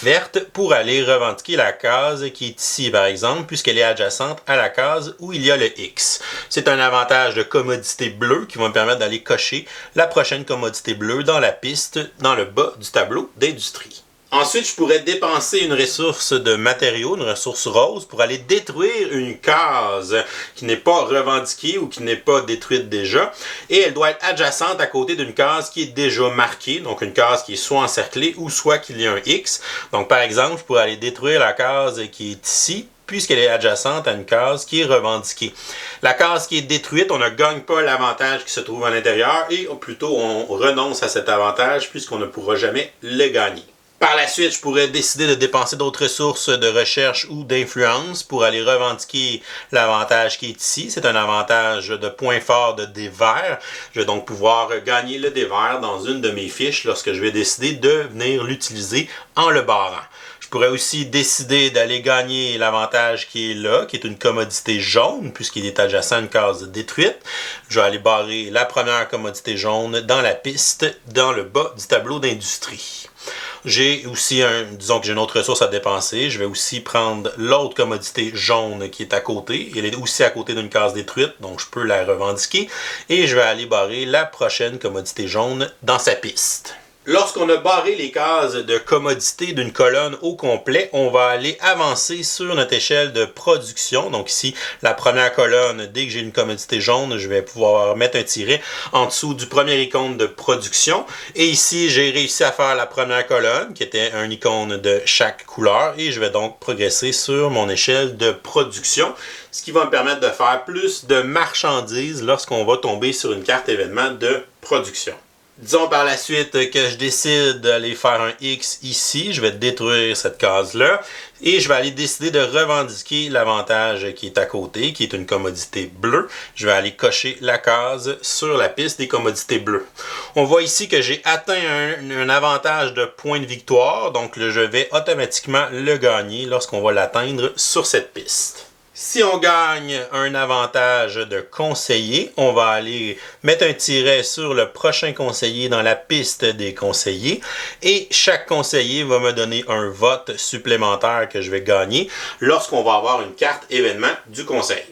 verte pour aller revendiquer la case qui est ici, par exemple, puisqu'elle est adjacente à la case où il y a le X. C'est un avantage de commodité bleue qui va me permettre d'aller cocher la prochaine commodité bleue dans la piste dans le bas du tableau d'industrie. Ensuite, je pourrais dépenser une ressource de matériaux, une ressource rose, pour aller détruire une case qui n'est pas revendiquée ou qui n'est pas détruite déjà. Et elle doit être adjacente à côté d'une case qui est déjà marquée, donc une case qui est soit encerclée ou soit qu'il y a un X. Donc, par exemple, je pourrais aller détruire la case qui est ici, puisqu'elle est adjacente à une case qui est revendiquée. La case qui est détruite, on ne gagne pas l'avantage qui se trouve à l'intérieur et plutôt on renonce à cet avantage puisqu'on ne pourra jamais le gagner. Par la suite, je pourrais décider de dépenser d'autres ressources de recherche ou d'influence pour aller revendiquer l'avantage qui est ici. C'est un avantage de point fort de dés verts. Je vais donc pouvoir gagner le dé vert dans une de mes fiches lorsque je vais décider de venir l'utiliser en le barrant. Je pourrais aussi décider d'aller gagner l'avantage qui est là, qui est une commodité jaune, puisqu'il est adjacent à une case détruite. Je vais aller barrer la première commodité jaune dans la piste, dans le bas du tableau d'industrie. J'ai aussi disons que j'ai une autre ressource à dépenser. Je vais aussi prendre l'autre commodité jaune qui est à côté. Elle est aussi à côté d'une case détruite, donc je peux la revendiquer. Et je vais aller barrer la prochaine commodité jaune dans sa piste. Lorsqu'on a barré les cases de commodité d'une colonne au complet, on va aller avancer sur notre échelle de production. Donc ici, la première colonne, dès que j'ai une commodité jaune, je vais pouvoir mettre un tiret en dessous du premier icône de production. Et ici, j'ai réussi à faire la première colonne, qui était un icône de chaque couleur. Et je vais donc progresser sur mon échelle de production, ce qui va me permettre de faire plus de marchandises lorsqu'on va tomber sur une carte événement de production. Disons par la suite que je décide d'aller faire un X ici, je vais détruire cette case-là et je vais aller décider de revendiquer l'avantage qui est à côté, qui est une commodité bleue. Je vais aller cocher la case sur la piste des commodités bleues. On voit ici que j'ai atteint un avantage de point de victoire, donc je vais automatiquement le gagner lorsqu'on va l'atteindre sur cette piste. Si on gagne un avantage de conseiller, on va aller mettre un tiret sur le prochain conseiller dans la piste des conseillers et chaque conseiller va me donner un vote supplémentaire que je vais gagner lorsqu'on va avoir une carte événement du conseil.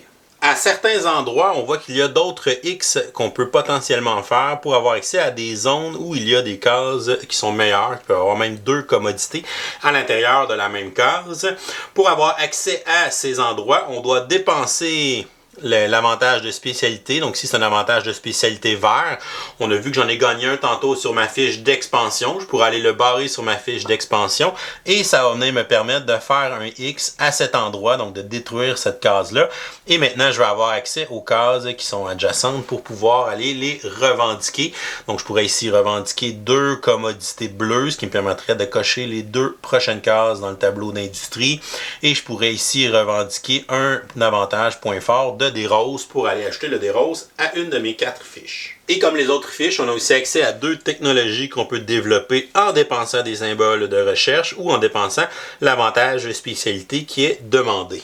À certains endroits, on voit qu'il y a d'autres X qu'on peut potentiellement faire pour avoir accès à des zones où il y a des cases qui sont meilleures. Il peut y avoir même 2 commodités à l'intérieur de la même case. Pour avoir accès à ces endroits, on doit dépenser l'avantage de spécialité. Donc, si c'est un avantage de spécialité vert, on a vu que j'en ai gagné un tantôt sur ma fiche d'expansion. Je pourrais aller le barrer sur ma fiche d'expansion et ça va venir me permettre de faire un X à cet endroit, donc de détruire cette case-là. Et maintenant, je vais avoir accès aux cases qui sont adjacentes pour pouvoir aller les revendiquer. Donc, je pourrais ici revendiquer 2 commodités bleues, ce qui me permettrait de cocher les 2 prochaines cases dans le tableau d'industrie. Et je pourrais ici revendiquer un avantage point fort de des roses pour aller acheter le des roses à une de mes 4 fiches. Et comme les autres fiches, on a aussi accès à 2 technologies qu'on peut développer en dépensant des symboles de recherche ou en dépensant l'avantage de spécialité qui est demandé.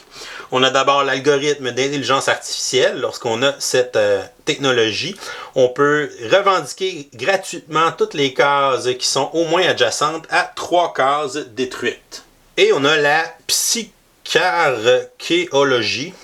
On a d'abord l'algorithme d'intelligence artificielle. Lorsqu'on a cette technologie, on peut revendiquer gratuitement toutes les cases qui sont au moins adjacentes à 3 cases détruites. Et on a la psycharchéologie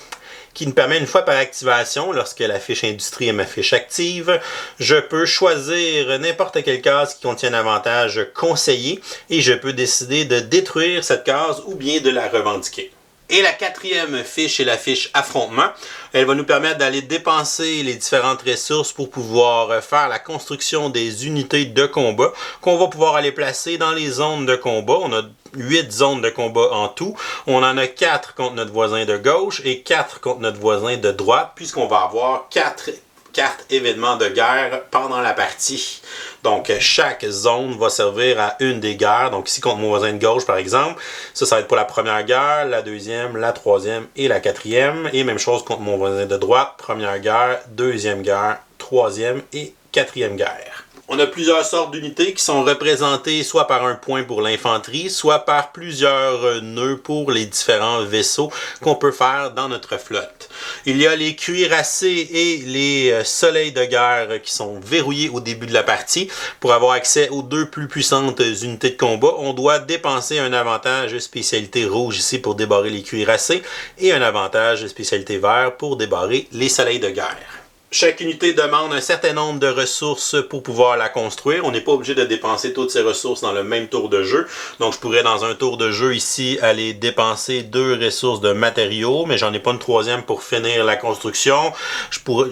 qui nous permet une fois par activation, lorsque la fiche industrie est ma fiche active, je peux choisir n'importe quelle case qui contient un avantage conseillé et je peux décider de détruire cette case ou bien de la revendiquer. Et la 4e fiche est la fiche affrontement. Elle va nous permettre d'aller dépenser les différentes ressources pour pouvoir faire la construction des unités de combat qu'on va pouvoir aller placer dans les zones de combat. On a 8 zones de combat en tout. On en a 4 contre notre voisin de gauche et 4 contre notre voisin de droite, puisqu'on va avoir 4 cartes événements de guerre pendant la partie. Donc, chaque zone va servir à une des guerres. Donc, ici, contre mon voisin de gauche, par exemple, ça va être pour la première guerre, la deuxième, la troisième et la 4e. Et même chose contre mon voisin de droite, première guerre, deuxième guerre, troisième et 4e guerre. On a plusieurs sortes d'unités qui sont représentées soit par un point pour l'infanterie, soit par plusieurs nœuds pour les différents vaisseaux qu'on peut faire dans notre flotte. Il y a les cuirassés et les soleils de guerre qui sont verrouillés au début de la partie. Pour avoir accès aux 2 plus puissantes unités de combat, on doit dépenser un avantage spécialité rouge ici pour débarrer les cuirassés et un avantage spécialité vert pour débarrer les soleils de guerre. Chaque unité demande un certain nombre de ressources pour pouvoir la construire. On n'est pas obligé de dépenser toutes ces ressources dans le même tour de jeu. Donc, je pourrais, dans un tour de jeu ici, aller dépenser 2 ressources de matériaux, mais j'en ai pas une 3e pour finir la construction.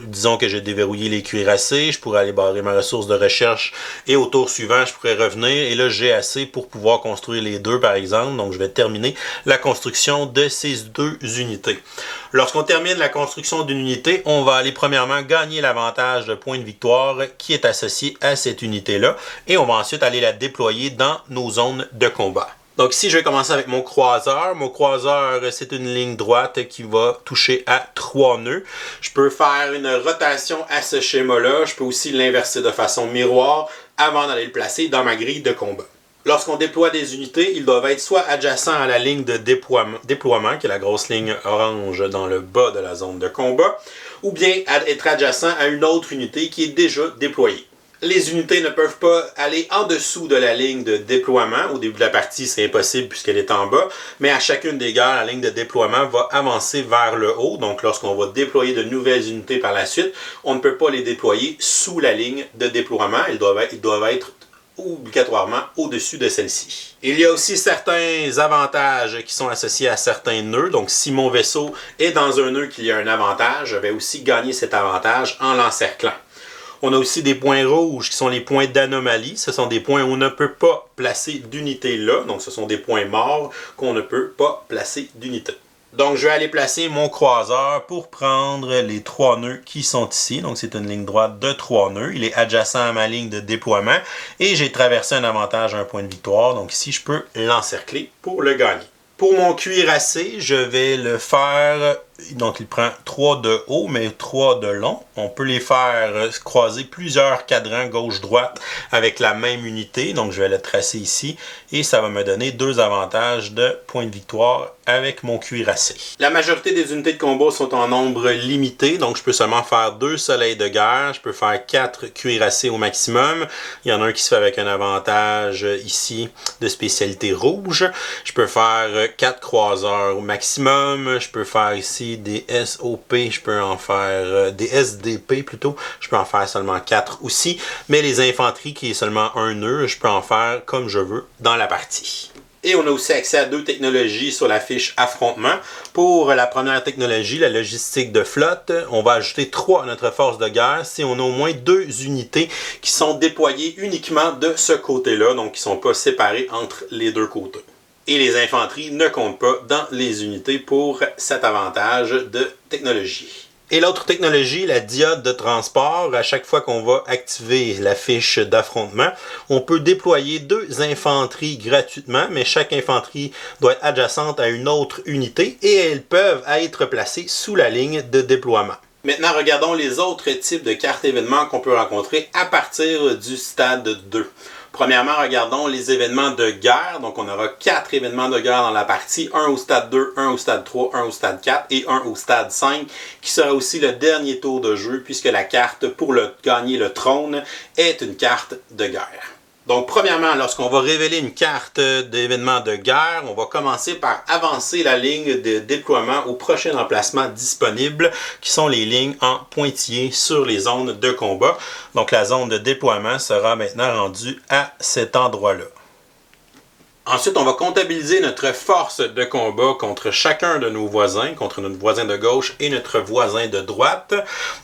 Disons que j'ai déverrouillé les cuirassés, je pourrais aller barrer ma ressource de recherche et au tour suivant, je pourrais revenir. Et là, j'ai assez pour pouvoir construire les 2, par exemple. Donc, je vais terminer la construction de ces 2 unités. Lorsqu'on termine la construction d'une unité, on va aller premièrement gagner l'avantage de points de victoire qui est associé à cette unité-là et on va ensuite aller la déployer dans nos zones de combat. Donc ici, je vais commencer avec mon croiseur. Mon croiseur, c'est une ligne droite qui va toucher à 3 nœuds. Je peux faire une rotation à ce schéma-là. Je peux aussi l'inverser de façon miroir avant d'aller le placer dans ma grille de combat. Lorsqu'on déploie des unités, ils doivent être soit adjacents à la ligne de déploiement, qui est la grosse ligne orange dans le bas de la zone de combat, ou bien être adjacents à une autre unité qui est déjà déployée. Les unités ne peuvent pas aller en dessous de la ligne de déploiement. Au début de la partie, c'est impossible puisqu'elle est en bas, mais à chacune des guerres, la ligne de déploiement va avancer vers le haut. Donc, lorsqu'on va déployer de nouvelles unités par la suite, on ne peut pas les déployer sous la ligne de déploiement. Ils doivent être obligatoirement au-dessus de celle-ci. Il y a aussi certains avantages qui sont associés à certains nœuds. Donc, si mon vaisseau est dans un nœud qui a un avantage, je vais aussi gagner cet avantage en l'encerclant. On a aussi des points rouges qui sont les points d'anomalie. Ce sont des points où on ne peut pas placer d'unité là. Donc, ce sont des points morts qu'on ne peut pas placer d'unité. Donc, je vais aller placer mon croiseur pour prendre les 3 nœuds qui sont ici. Donc, c'est une ligne droite de 3 nœuds. Il est adjacent à ma ligne de déploiement. Et j'ai traversé un avantage, un point de victoire. Donc, ici, je peux l'encercler pour le gagner. Pour mon cuirassé, je vais le faire... Donc, il prend 3 de haut, mais 3 de long. On peut les faire croiser plusieurs cadrans gauche-droite avec la même unité. Donc, je vais le tracer ici. Et ça va me donner 2 avantages de points de victoire avec mon cuirassé. La majorité des unités de combat sont en nombre limité. Donc, je peux seulement faire 2 soleils de guerre. Je peux faire 4 cuirassés au maximum. Il y en a un qui se fait avec un avantage ici de spécialité rouge. Je peux faire 4 croiseurs au maximum. Je peux faire ici des SOP, je peux en faire des SDP plutôt, je peux en faire seulement 4 aussi, mais les infanteries qui est seulement un nœud, je peux en faire comme je veux dans la partie. Et on a aussi accès à 2 technologies sur la fiche affrontement. Pour la première technologie, la logistique de flotte, on va ajouter 3 à notre force de guerre si on a au moins 2 unités qui sont déployées uniquement de ce côté-là, donc qui ne sont pas séparées entre les 2 côtés. Et les infanteries ne comptent pas dans les unités pour cet avantage de technologie. Et l'autre technologie, la diode de transport, à chaque fois qu'on va activer la fiche d'affrontement, on peut déployer 2 infanteries gratuitement, mais chaque infanterie doit être adjacente à une autre unité et elles peuvent être placées sous la ligne de déploiement. Maintenant, regardons les autres types de cartes événements qu'on peut rencontrer à partir du stade 2. Premièrement, regardons les événements de guerre. Donc, on aura 4 événements de guerre dans la partie. Un au stade 2, un au stade 3, un au stade 4 et un au stade 5, qui sera aussi le dernier tour de jeu, puisque la carte pour gagner le trône est une carte de guerre. Donc, premièrement, lorsqu'on va révéler une carte d'événement de guerre, on va commencer par avancer la ligne de déploiement au prochain emplacement disponible, qui sont les lignes en pointillés sur les zones de combat. Donc, la zone de déploiement sera maintenant rendue à cet endroit-là. Ensuite, on va comptabiliser notre force de combat contre chacun de nos voisins, contre notre voisin de gauche et notre voisin de droite.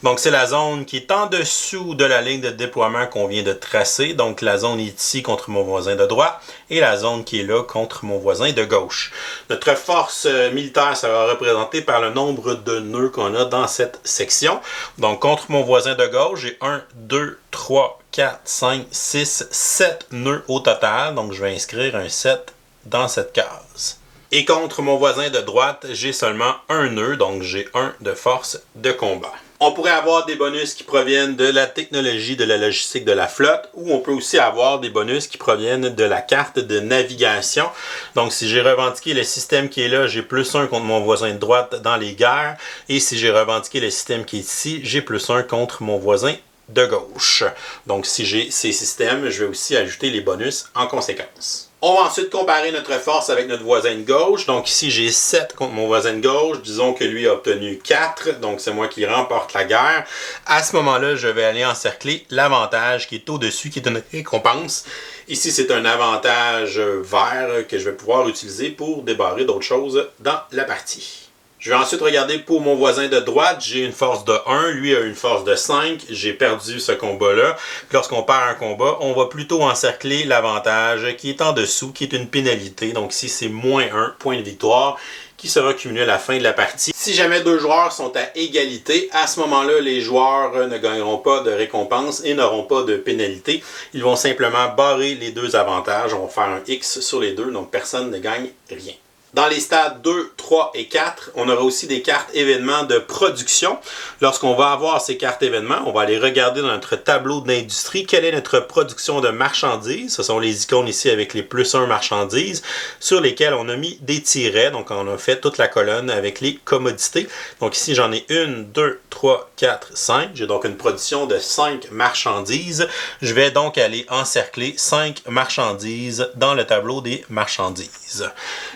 Donc, c'est la zone qui est en dessous de la ligne de déploiement qu'on vient de tracer. Donc, la zone est ici contre mon voisin de droite et la zone qui est là contre mon voisin de gauche. Notre force militaire sera représentée par le nombre de nœuds qu'on a dans cette section. Donc, contre mon voisin de gauche, j'ai 1, 2, 3, 4, 5, 6, 7 nœuds au total. Donc, je vais inscrire un 7 dans cette case. Et contre mon voisin de droite, j'ai seulement un nœud, donc j'ai 1 de force de combat. On pourrait avoir des bonus qui proviennent de la technologie de la logistique de la flotte, ou on peut aussi avoir des bonus qui proviennent de la carte de navigation. Donc, si j'ai revendiqué le système qui est là, j'ai +1 contre mon voisin de droite dans les guerres. Et si j'ai revendiqué le système qui est ici, j'ai +1 contre mon voisin de gauche. Donc, si j'ai ces systèmes, je vais aussi ajouter les bonus en conséquence. On va ensuite comparer notre force avec notre voisin de gauche. Donc ici, j'ai 7 contre mon voisin de gauche. Disons que lui a obtenu 4, donc c'est moi qui remporte la guerre. À ce moment-là, je vais aller encercler l'avantage qui est au-dessus, qui est une récompense. Ici, c'est un avantage vert que je vais pouvoir utiliser pour débarrer d'autres choses dans la partie. Je vais ensuite regarder pour mon voisin de droite, j'ai une force de 1, lui a une force de 5, j'ai perdu ce combat-là. Lorsqu'on perd un combat, on va plutôt encercler l'avantage qui est en dessous, qui est une pénalité. Donc ici, c'est -1 point de victoire qui sera cumulé à la fin de la partie. Si jamais 2 joueurs sont à égalité, à ce moment-là, les joueurs ne gagneront pas de récompense et n'auront pas de pénalité. Ils vont simplement barrer les 2 avantages. On va faire un X sur les 2, donc personne ne gagne rien. Dans les stades 2, 3 et 4, on aura aussi des cartes événements de production. Lorsqu'on va avoir ces cartes événements, on va aller regarder dans notre tableau d'industrie quelle est notre production de marchandises. Ce sont les icônes ici avec les +1 marchandises sur lesquelles on a mis des tirets. Donc, on a fait toute la colonne avec les commodités. Donc, ici, j'en ai 1, 2, 3, 4, 5. J'ai donc une production de 5 marchandises. Je vais donc aller encercler 5 marchandises dans le tableau des marchandises.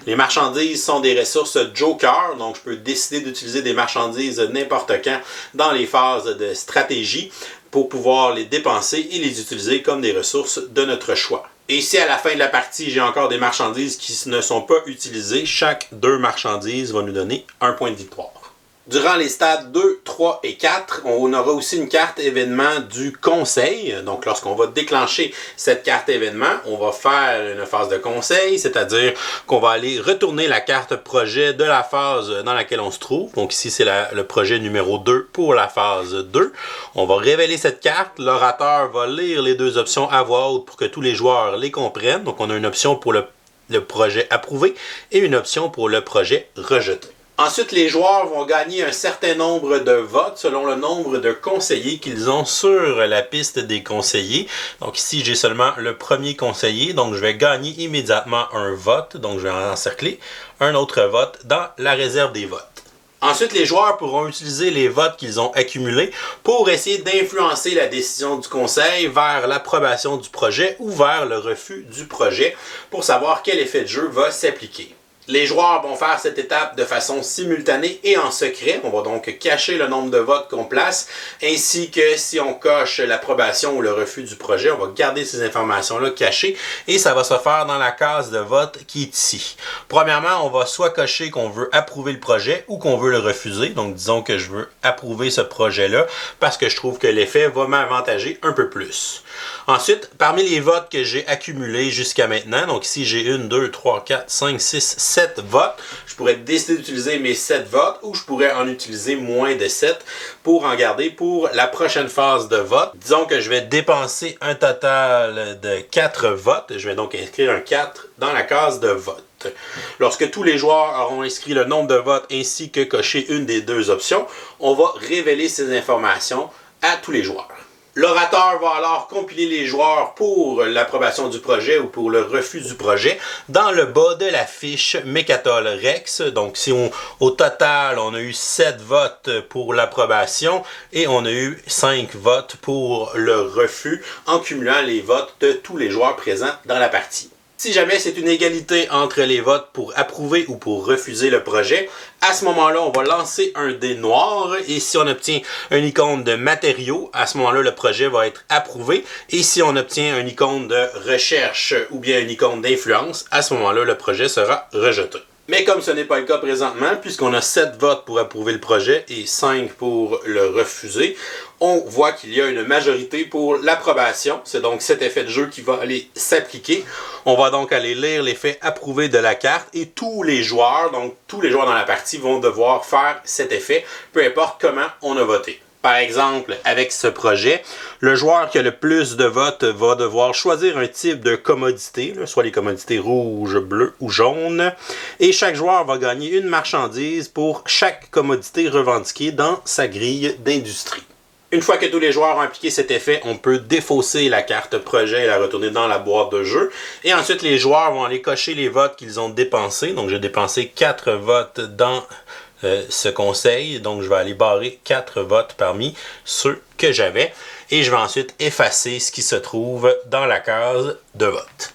Les marchandises sont des ressources joker, donc je peux décider d'utiliser des marchandises n'importe quand dans les phases de stratégie pour pouvoir les dépenser et les utiliser comme des ressources de notre choix. Et ici, à la fin de la partie, j'ai encore des marchandises qui ne sont pas utilisées. Chaque 2 marchandises va nous donner 1 point de victoire. Durant les stades 2, 3 et 4, on aura aussi une carte événement du conseil. Donc, lorsqu'on va déclencher cette carte événement, on va faire une phase de conseil, c'est-à-dire qu'on va aller retourner la carte projet de la phase dans laquelle on se trouve. Donc, ici, c'est le projet numéro 2 pour la phase 2. On va révéler cette carte. L'orateur va lire les 2 options à voix haute pour que tous les joueurs les comprennent. Donc, on a une option pour le projet approuvé et une option pour le projet rejeté. Ensuite, les joueurs vont gagner un certain nombre de votes selon le nombre de conseillers qu'ils ont sur la piste des conseillers. Donc ici, j'ai seulement le premier conseiller, donc je vais gagner immédiatement un vote. Donc je vais encercler un autre vote dans la réserve des votes. Ensuite, les joueurs pourront utiliser les votes qu'ils ont accumulés pour essayer d'influencer la décision du conseil vers l'approbation du projet ou vers le refus du projet pour savoir quel effet de jeu va s'appliquer. Les joueurs vont faire cette étape de façon simultanée et en secret. On va donc cacher le nombre de votes qu'on place, ainsi que si on coche l'approbation ou le refus du projet, on va garder ces informations-là cachées et ça va se faire dans la case de vote qui est ici. Premièrement, on va soit cocher qu'on veut approuver le projet ou qu'on veut le refuser. Donc, disons que je veux approuver ce projet-là parce que je trouve que l'effet va m'avantager un peu plus. Ensuite, parmi les votes que j'ai accumulés jusqu'à maintenant, donc ici j'ai 1, 2, 3, 4, 5, 6, 7 votes. Je pourrais décider d'utiliser mes 7 votes ou je pourrais en utiliser moins de 7 pour en garder pour la prochaine phase de vote. Disons que je vais dépenser un total de 4 votes. Je vais donc inscrire un 4 dans la case de vote. Lorsque tous les joueurs auront inscrit le nombre de votes ainsi que coché une des deux options, on va révéler ces informations à tous les joueurs. L'orateur va alors compiler les joueurs pour l'approbation du projet ou pour le refus du projet dans le bas de la fiche Mecatol Rex. Donc, si au total, on a eu 7 votes pour l'approbation et on a eu 5 votes pour le refus en cumulant les votes de tous les joueurs présents dans la partie. Si jamais c'est une égalité entre les votes pour approuver ou pour refuser le projet, à ce moment-là, on va lancer un dé noir et si on obtient un icône de matériaux, à ce moment-là, le projet va être approuvé. Et si on obtient un icône de recherche ou bien une icône d'influence, à ce moment-là, le projet sera rejeté. Mais comme ce n'est pas le cas présentement, puisqu'on a 7 votes pour approuver le projet et 5 pour le refuser, on voit qu'il y a une majorité pour l'approbation. C'est donc cet effet de jeu qui va aller s'appliquer. On va donc aller lire l'effet approuvé de la carte et tous les joueurs, donc tous les joueurs dans la partie vont devoir faire cet effet, peu importe comment on a voté. Par exemple, avec ce projet, le joueur qui a le plus de votes va devoir choisir un type de commodité, soit les commodités rouges, bleues ou jaunes, et chaque joueur va gagner une marchandise pour chaque commodité revendiquée dans sa grille d'industrie. Une fois que tous les joueurs ont appliqué cet effet, on peut défausser la carte projet et la retourner dans la boîte de jeu. Et ensuite, les joueurs vont aller cocher les votes qu'ils ont dépensés. Donc, j'ai dépensé 4 votes dans ce conseil. Donc, je vais aller barrer 4 votes parmi ceux que j'avais. Et je vais ensuite effacer ce qui se trouve dans la case de vote.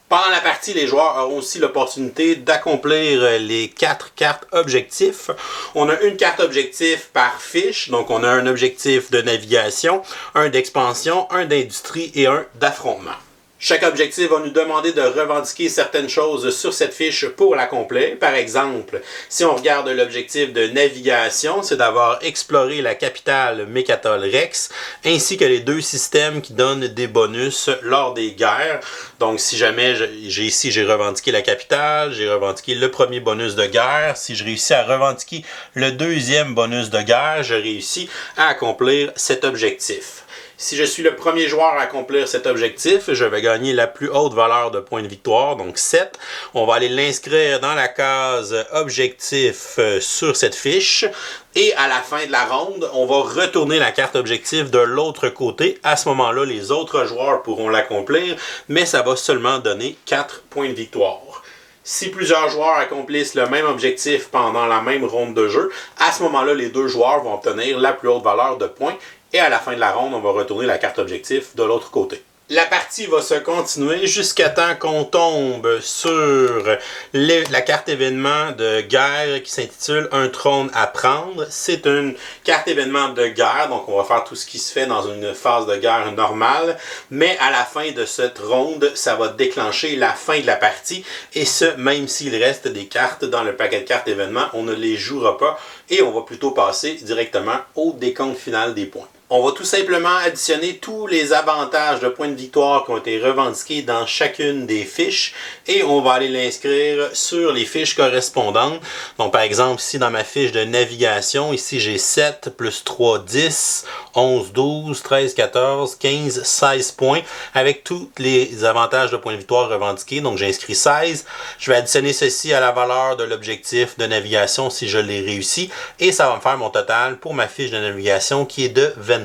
Pendant la partie, les joueurs auront aussi l'opportunité d'accomplir les 4 cartes objectifs. On a une carte objectif par fiche, donc on a un objectif de navigation, un d'expansion, un d'industrie et un d'affrontement. Chaque objectif va nous demander de revendiquer certaines choses sur cette fiche pour l'accomplir. Par exemple, si on regarde l'objectif de navigation, c'est d'avoir exploré la capitale Mecatol Rex, ainsi que les 2 systèmes qui donnent des bonus lors des guerres. Donc, si jamais j'ai revendiqué la capitale, j'ai revendiqué le premier bonus de guerre. Si je réussis à revendiquer le 2e bonus de guerre, je réussis à accomplir cet objectif. Si je suis le premier joueur à accomplir cet objectif, je vais gagner la plus haute valeur de points de victoire, donc 7. On va aller l'inscrire dans la case objectif sur cette fiche. Et à la fin de la ronde, on va retourner la carte objectif de l'autre côté. À ce moment-là, les autres joueurs pourront l'accomplir, mais ça va seulement donner 4 points de victoire. Si plusieurs joueurs accomplissent le même objectif pendant la même ronde de jeu, à ce moment-là, les 2 joueurs vont obtenir la plus haute valeur de points. Et à la fin de la ronde, on va retourner la carte objectif de l'autre côté. La partie va se continuer jusqu'à temps qu'on tombe sur la carte événement de guerre qui s'intitule « Un trône à prendre ». C'est une carte événement de guerre, donc on va faire tout ce qui se fait dans une phase de guerre normale. Mais à la fin de cette ronde, ça va déclencher la fin de la partie. Et ce, même s'il reste des cartes dans le paquet de cartes événement, on ne les jouera pas et on va plutôt passer directement au décompte final des points. On va tout simplement additionner tous les avantages de points de victoire qui ont été revendiqués dans chacune des fiches et on va aller l'inscrire sur les fiches correspondantes. Donc par exemple ici dans ma fiche de navigation, ici j'ai 7 plus 3, 10, 11, 12, 13, 14, 15, 16 points avec tous les avantages de points de victoire revendiqués. Donc j'ai inscrit 16. Je vais additionner ceci à la valeur de l'objectif de navigation si je l'ai réussi et ça va me faire mon total pour ma fiche de navigation qui est de 23.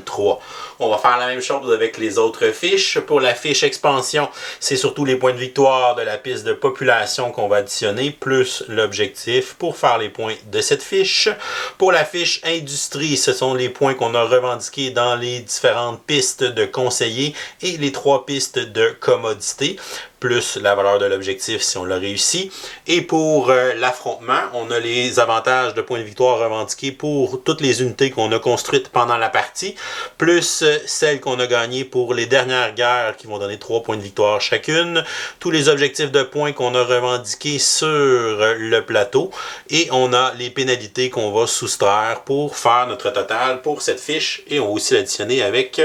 On va faire la même chose avec les autres fiches. Pour la fiche expansion, c'est surtout les points de victoire de la piste de population qu'on va additionner, plus l'objectif pour faire les points de cette fiche. Pour la fiche industrie, ce sont les points qu'on a revendiqués dans les différentes pistes de conseillers et les 3 pistes de commodité. plus la valeur de l'objectif si on l'a réussi. Et pour l'affrontement, on a les avantages de points de victoire revendiqués pour toutes les unités qu'on a construites pendant la partie, plus celles qu'on a gagnées pour les dernières guerres qui vont donner 3 points de victoire chacune, tous les objectifs de points qu'on a revendiqués sur le plateau, et on a les pénalités qu'on va soustraire pour faire notre total pour cette fiche, et on va aussi l'additionner avec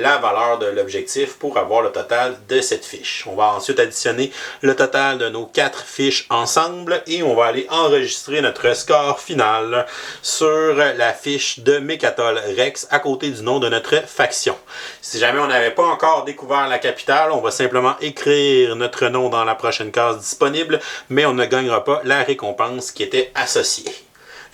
la valeur de l'objectif pour avoir le total de cette fiche. On va ensuite additionner le total de nos 4 fiches ensemble et on va aller enregistrer notre score final sur la fiche de Mecatol Rex à côté du nom de notre faction. Si jamais on n'avait pas encore découvert la capitale, on va simplement écrire notre nom dans la prochaine case disponible, mais on ne gagnera pas la récompense qui était associée.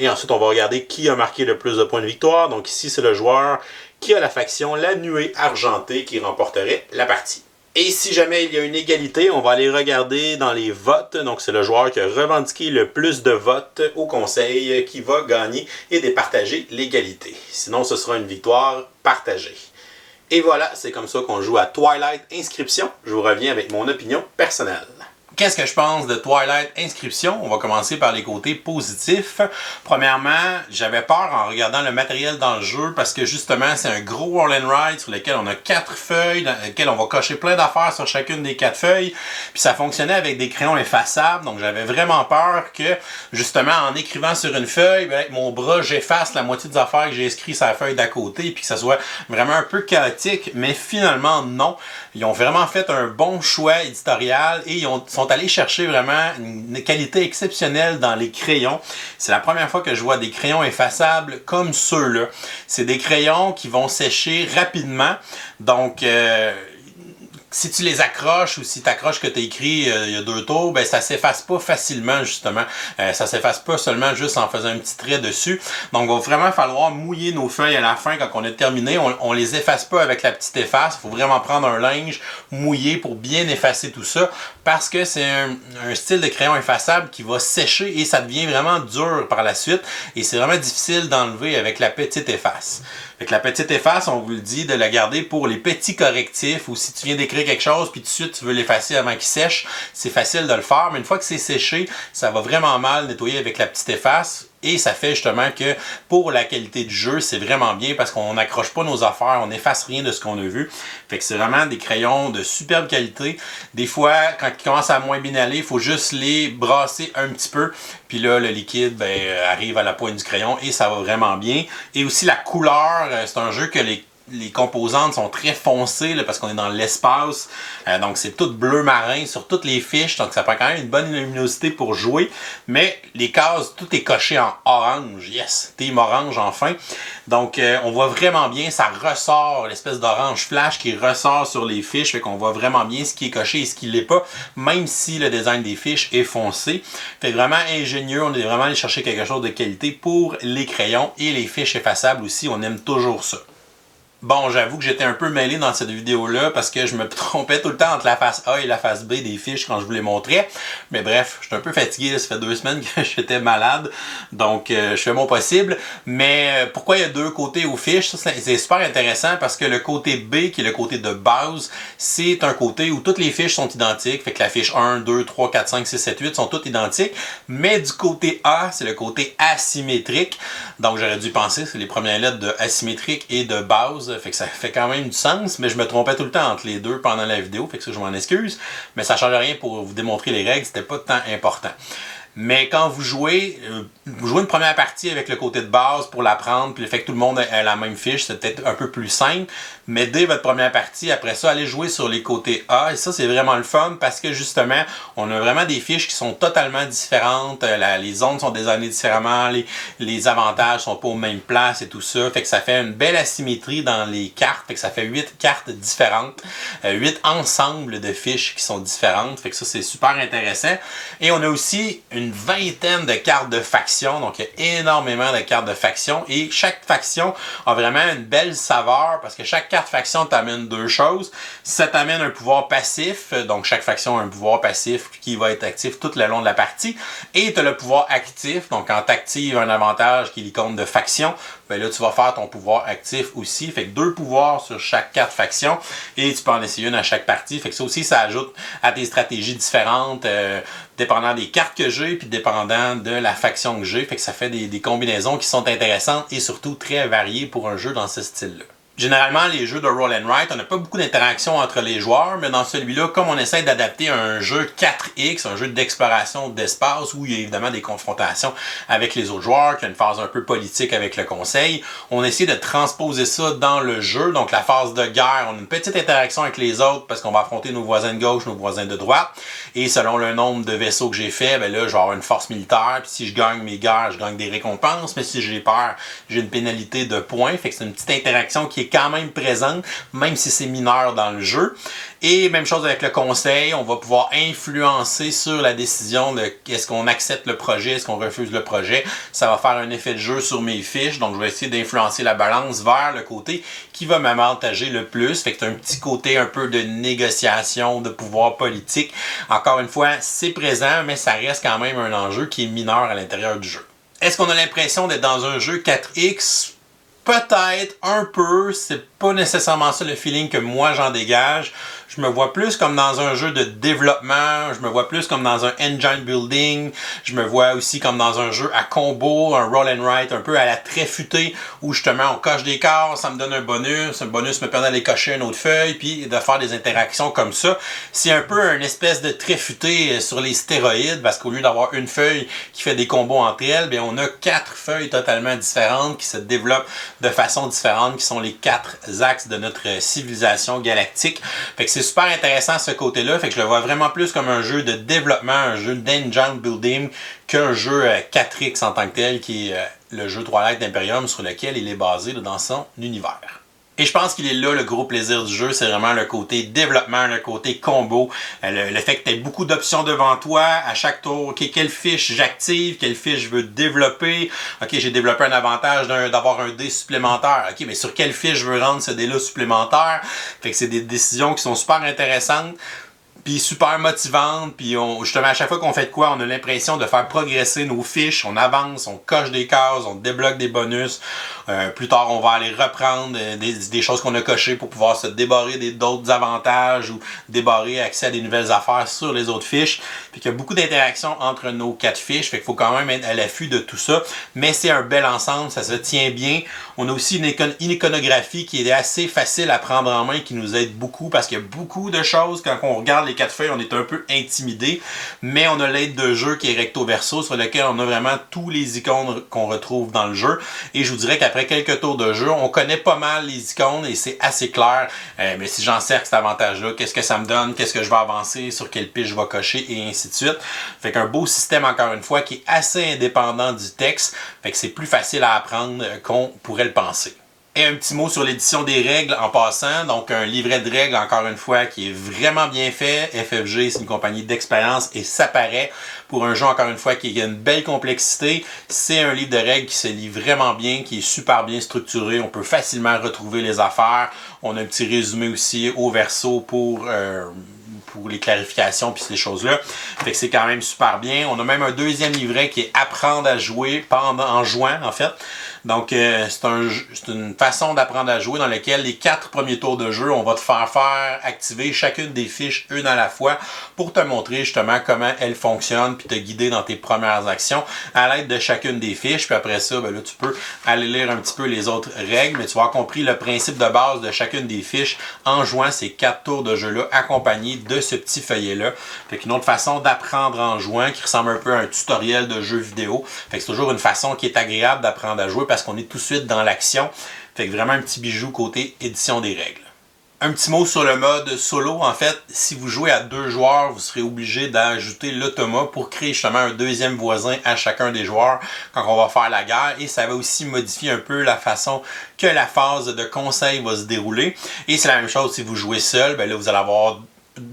Et ensuite, on va regarder qui a marqué le plus de points de victoire. Donc ici, c'est le joueur qui a la faction La Nuée Argentée qui remporterait la partie. Et si jamais il y a une égalité, on va aller regarder dans les votes. Donc c'est le joueur qui a revendiqué le plus de votes au conseil qui va gagner et départager l'égalité. Sinon, ce sera une victoire partagée. Et voilà, c'est comme ça qu'on joue à Twilight Inscription. Je vous reviens avec mon opinion personnelle. Qu'est-ce que je pense de Twilight Inscription? On va commencer par les côtés positifs. Premièrement, j'avais peur en regardant le matériel dans le jeu parce que justement, c'est un gros roll and ride sur lequel on a 4 feuilles, dans lesquelles on va cocher plein d'affaires sur chacune des 4 feuilles. Puis ça fonctionnait avec des crayons effaçables, donc j'avais vraiment peur que, justement, en écrivant sur une feuille, avec mon bras, j'efface la moitié des affaires que j'ai écrites sur la feuille d'à côté, puis que ça soit vraiment un peu chaotique. Mais finalement, non. Ils ont vraiment fait un bon choix éditorial et ils sont allés chercher vraiment une qualité exceptionnelle dans les crayons. C'est la première fois que je vois des crayons effaçables comme ceux-là. C'est des crayons qui vont sécher rapidement. Donc, si tu les accroches ou si tu accroches que tu as écrit il y a 2 tours, ben ça s'efface pas facilement justement. Ça s'efface pas seulement juste en faisant un petit trait dessus. Donc il va vraiment falloir mouiller nos feuilles à la fin quand on a terminé. On les efface pas avec la petite efface. Il faut vraiment prendre un linge mouillé pour bien effacer tout ça parce que c'est un style de crayon effaçable qui va sécher et ça devient vraiment dur par la suite et c'est vraiment difficile d'enlever avec la petite efface. Avec la petite efface, on vous le dit de la garder pour les petits correctifs ou si tu viens d'écrire quelque chose puis tout de suite tu veux l'effacer avant qu'il sèche, c'est facile de le faire, mais une fois que c'est séché, ça va vraiment mal nettoyer avec la petite efface. Et ça fait justement que pour la qualité du jeu, c'est vraiment bien parce qu'on n'accroche pas nos affaires, on n'efface rien de ce qu'on a vu. Fait que c'est vraiment des crayons de superbe qualité. Des fois, quand ils commencent à moins bien aller, il faut juste les brasser un petit peu. Puis là, le liquide arrive à la pointe du crayon et ça va vraiment bien. Et aussi la couleur, c'est un jeu que les composantes sont très foncées là, parce qu'on est dans l'espace. Donc c'est tout bleu marin sur toutes les fiches. Donc ça prend quand même une bonne luminosité pour jouer. Mais les cases, tout est coché en orange. Yes! Team orange enfin. Donc on voit vraiment bien, ça ressort, l'espèce d'orange flash qui ressort sur les fiches. Fait qu'on voit vraiment bien ce qui est coché et ce qui l'est pas. Même si le design des fiches est foncé. Fait vraiment ingénieux. On est vraiment allé chercher quelque chose de qualité pour les crayons et les fiches effaçables aussi. On aime toujours ça. Bon, j'avoue que j'étais un peu mêlé dans cette vidéo-là parce que je me trompais tout le temps entre la face A et la face B des fiches quand je vous les montrais. Mais bref, je suis un peu fatigué, ça fait 2 semaines que j'étais malade, donc je fais mon possible. Mais pourquoi il y a 2 côtés aux fiches? C'est super intéressant parce que le côté B, qui est le côté de base, c'est un côté où toutes les fiches sont identiques. Fait que la fiche 1, 2, 3, 4, 5, 6, 7, 8 sont toutes identiques. Mais du côté A, c'est le côté asymétrique. Donc j'aurais dû penser, c'est les premières lettres de asymétrique et de base. Fait que ça fait quand même du sens, mais je me trompais tout le temps entre les deux pendant la vidéo, fait que ça je m'en excuse, mais ça ne change rien pour vous démontrer les règles, c'était pas tant important. Mais quand vous jouez une première partie avec le côté de base pour l'apprendre, puis le fait que tout le monde ait la même fiche, c'est peut-être un peu plus simple. Mais dès votre première partie, après ça, allez jouer sur les côtés A. Et ça, c'est vraiment le fun parce que justement, on a vraiment des fiches qui sont totalement différentes. Les zones sont désignées différemment, les avantages sont pas aux mêmes places et tout ça. Fait que ça fait une belle asymétrie dans les cartes. Fait que ça fait 8 cartes différentes, 8 ensembles de fiches qui sont différentes. Fait que ça, c'est super intéressant. Et on a aussi une vingtaine de cartes de faction factions. Donc, il y a énormément de cartes de factions et chaque faction a vraiment une belle saveur parce que chaque carte faction t'amène deux choses. Ça t'amène un pouvoir passif, donc chaque faction a un pouvoir passif qui va être actif tout le long de la partie. Et tu as le pouvoir actif, donc quand tu actives un avantage qui est l'icône de faction, ben là tu vas faire ton pouvoir actif aussi. Fait que deux pouvoirs sur chaque carte faction et tu peux en essayer une à chaque partie. Fait que ça aussi, ça ajoute à tes stratégies différentes, dépendant des cartes que j'ai puis dépendant de la faction que j'ai. Fait que ça fait des combinaisons qui sont intéressantes et surtout très variées pour un jeu dans ce style-là. Généralement, les jeux de roll and write, on n'a pas beaucoup d'interaction entre les joueurs, mais dans celui-là, comme on essaie d'adapter un jeu 4X, un jeu d'exploration d'espace, où il y a évidemment des confrontations avec les autres joueurs, qui a une phase un peu politique avec le conseil, on essaie de transposer ça dans le jeu. Donc la phase de guerre, on a une petite interaction avec les autres parce qu'on va affronter nos voisins de gauche, nos voisins de droite, et selon le nombre de vaisseaux que j'ai fait, ben là, je vais avoir une force militaire, puis si je gagne mes guerres, je gagne des récompenses, mais si j'ai peur, j'ai une pénalité de points. Fait que c'est une petite interaction qui est quand même présente, même si c'est mineur dans le jeu. Et même chose avec le conseil, on va pouvoir influencer sur la décision de est-ce qu'on accepte le projet, est-ce qu'on refuse le projet. Ça va faire un effet de jeu sur mes fiches, donc je vais essayer d'influencer la balance vers le côté qui va m'avantager le plus. Fait que c'est un petit côté un peu de négociation, de pouvoir politique. Encore une fois, c'est présent, mais ça reste quand même un enjeu qui est mineur à l'intérieur du jeu. Est-ce qu'on a l'impression d'être dans un jeu 4X? Peut-être un peu, c'est pas nécessairement ça le feeling que moi j'en dégage. Je me vois plus comme dans un jeu de développement, je me vois plus comme dans un engine building, je me vois aussi comme dans un jeu à combo, un roll and write un peu à la très futé, où justement on coche des cases, ça me donne un bonus me permet d'aller cocher une autre feuille, puis de faire des interactions comme ça. C'est un peu une espèce de très futé sur les stéroïdes, parce qu'au lieu d'avoir une feuille qui fait des combos entre elles, bien on a 4 feuilles totalement différentes qui se développent de façon différente, qui sont les 4 axes de notre civilisation galactique. Fait que c'est super intéressant ce côté-là, fait que je le vois vraiment plus comme un jeu de développement, un jeu d'engine building qu'un jeu 4X en tant que tel, qui est le jeu Twilight Imperium sur lequel il est basé là, dans son univers. Et je pense qu'il est là le gros plaisir du jeu, c'est vraiment le côté développement, le côté combo, le fait que tu aies beaucoup d'options devant toi à chaque tour. Ok, quelle fiche j'active, quelle fiche je veux développer. Ok, j'ai développé un avantage d'avoir un dé supplémentaire. Ok, mais sur quelle fiche je veux rendre ce dé-là supplémentaire. Fait que c'est des décisions qui sont super intéressantes. Puis super motivante, puis justement à chaque fois qu'on fait de quoi, on a l'impression de faire progresser nos fiches, on avance, on coche des cases, on débloque des bonus. Plus tard, on va aller reprendre des choses qu'on a cochées pour pouvoir se débarrer d'autres avantages ou débarrer accès à des nouvelles affaires sur les autres fiches. Puis qu'il y a beaucoup d'interactions entre nos 4 fiches, fait qu'il faut quand même être à l'affût de tout ça. Mais c'est un bel ensemble, ça se tient bien. On a aussi une iconographie qui est assez facile à prendre en main, qui nous aide beaucoup parce qu'il y a beaucoup de choses. Quand on regarde les 4 feuilles, on est un peu intimidé, mais on a l'aide de jeu qui est recto verso sur lequel on a vraiment tous les icônes qu'on retrouve dans le jeu. Et je vous dirais qu'après quelques tours de jeu, on connaît pas mal les icônes et c'est assez clair. Mais si j'encercle cet avantage-là, qu'est-ce que ça me donne, qu'est-ce que je vais avancer, sur quelle piste je vais cocher et ainsi de suite. Fait qu'un beau système encore une fois qui est assez indépendant du texte. Fait que c'est plus facile à apprendre qu'on pourrait le penser. Et un petit mot sur l'édition des règles en passant. Donc, un livret de règles, encore une fois, qui est vraiment bien fait. FFG, c'est une compagnie d'expérience et ça paraît. Pour un jeu, encore une fois, qui a une belle complexité. C'est un livre de règles qui se lit vraiment bien, qui est super bien structuré. On peut facilement retrouver les affaires. On a un petit résumé aussi au verso pour les clarifications puis ces choses-là. Fait que c'est quand même super bien. On a même un deuxième livret qui est apprendre à jouer en jouant, en fait. Donc, c'est une façon d'apprendre à jouer dans laquelle les 4 premiers tours de jeu, on va te faire activer chacune des fiches une à la fois pour te montrer justement comment elles fonctionnent puis te guider dans tes premières actions à l'aide de chacune des fiches. Puis après ça, ben là, tu peux aller lire un petit peu les autres règles, mais tu vas avoir compris le principe de base de chacune des fiches en jouant ces 4 tours de jeu-là accompagnés de ce petit feuillet-là. Fait qu'une autre façon d'apprendre en jouant qui ressemble un peu à un tutoriel de jeu vidéo. Fait que c'est toujours une façon qui est agréable d'apprendre à jouer parce qu'on est tout de suite dans l'action. Fait que vraiment un petit bijou côté édition des règles. Un petit mot sur le mode solo. En fait, si vous jouez à 2 joueurs, vous serez obligé d'ajouter l'automa pour créer justement un deuxième voisin à chacun des joueurs quand on va faire la guerre. Et ça va aussi modifier un peu la façon que la phase de conseil va se dérouler. Et c'est la même chose si vous jouez seul. Ben là, vous allez avoir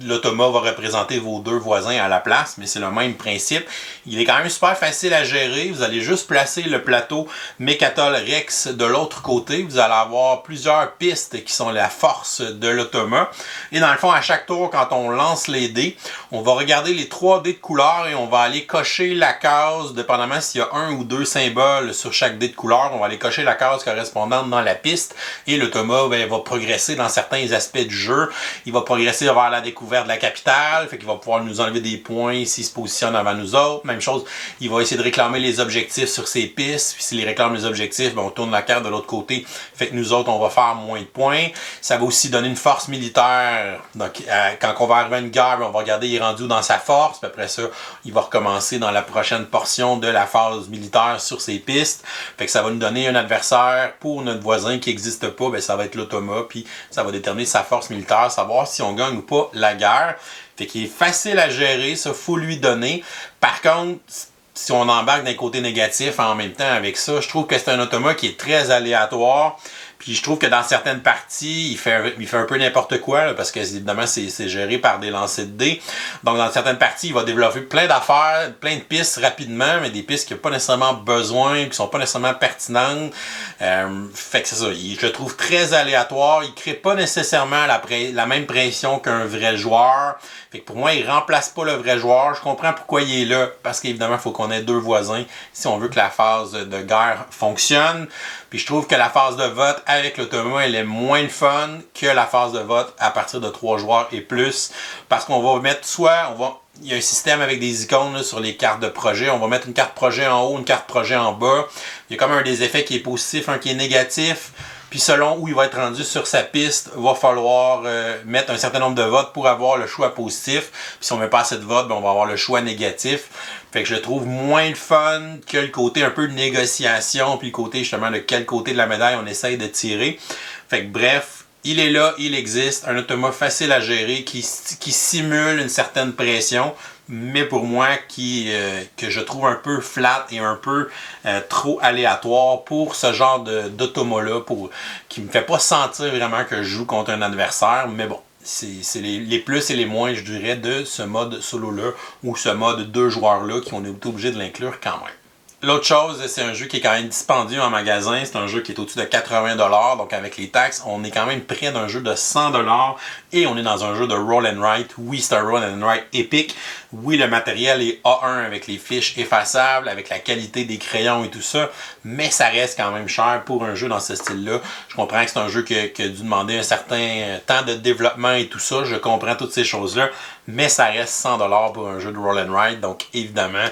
l'automa va représenter vos deux voisins à la place, mais c'est le même principe. Il est quand même super facile à gérer. Vous allez juste placer le plateau Mecatol Rex de l'autre côté. Vous allez avoir plusieurs pistes qui sont la force de l'automa. Et dans le fond, à chaque tour, quand on lance les dés, on va regarder les 3 dés de couleur et on va aller cocher la case, dépendamment s'il y a 1 ou 2 symboles sur chaque dé de couleur, on va aller cocher la case correspondante dans la piste et l'automa va progresser dans certains aspects du jeu. Il va progresser vers la découverte de la capitale, fait qu'il va pouvoir nous enlever des points s'il se positionne avant nous autres. Même chose, il va essayer de réclamer les objectifs sur ses pistes, puis s'il réclame les objectifs, ben on tourne la carte de l'autre côté, fait que nous autres, on va faire moins de points. Ça va aussi donner une force militaire. Donc, quand on va arriver à une guerre, on va regarder il est rendu dans sa force, puis après ça, il va recommencer dans la prochaine portion de la phase militaire sur ses pistes. Fait que ça va nous donner un adversaire pour notre voisin qui n'existe pas, ben ça va être l'automa, puis ça va déterminer sa force militaire, savoir si on gagne ou pas la guerre. Fait qu'il est facile à gérer, ça faut lui donner. Par contre, si on embarque d'un côté négatif en même temps avec ça, je trouve que c'est un automa qui est très aléatoire. Puis je trouve que dans certaines parties, il fait un peu n'importe quoi, là, parce que évidemment, c'est géré par des lancers de dés. Donc dans certaines parties, il va développer plein d'affaires, plein de pistes rapidement, mais des pistes qu'il n'a pas nécessairement besoin, qui sont pas nécessairement pertinentes. Fait que c'est ça, je le trouve très aléatoire. Il crée pas nécessairement la même pression qu'un vrai joueur. Fait que pour moi, il remplace pas le vrai joueur. Je comprends pourquoi il est là, parce qu'évidemment, il faut qu'on ait 2 voisins si on veut que la phase de guerre fonctionne. Puis je trouve que la phase de vote avec l'automa, elle est moins le fun que la phase de vote à partir de 3 joueurs et plus. Parce qu'on va mettre il y a un système avec des icônes là, sur les cartes de projet. On va mettre une carte projet en haut, une carte projet en bas. Il y a comme un des effets qui est positif, un qui est négatif. Puis selon où il va être rendu sur sa piste, il va falloir mettre un certain nombre de votes pour avoir le choix positif. Puis si on ne met pas assez de votes, ben on va avoir le choix négatif. Fait que je le trouve moins le fun que le côté un peu de négociation, puis le côté justement de quel côté de la médaille on essaye de tirer. Fait que bref, il est là, il existe. Un automa facile à gérer qui simule une certaine pression, mais pour moi que je trouve un peu flat et un peu trop aléatoire pour ce genre d'automa-là, qui me fait pas sentir vraiment que je joue contre un adversaire, mais bon. C'est les plus et les moins, je dirais, de ce mode solo-là ou ce mode 2 joueurs-là qu'on est obligé de l'inclure quand même. L'autre chose, c'est un jeu qui est quand même dispendieux en magasin. C'est un jeu qui est au-dessus de 80$. Donc avec les taxes, on est quand même près d'un jeu de 100$ et on est dans un jeu de roll and write. Oui, c'est un roll and write épique. Oui, le matériel est A1 avec les fiches effaçables, avec la qualité des crayons et tout ça, mais ça reste quand même cher pour un jeu dans ce style-là. Je comprends que c'est un jeu qui a dû demander un certain temps de développement et tout ça. Je comprends toutes ces choses-là, mais ça reste 100$ pour un jeu de roll and write. Donc évidemment,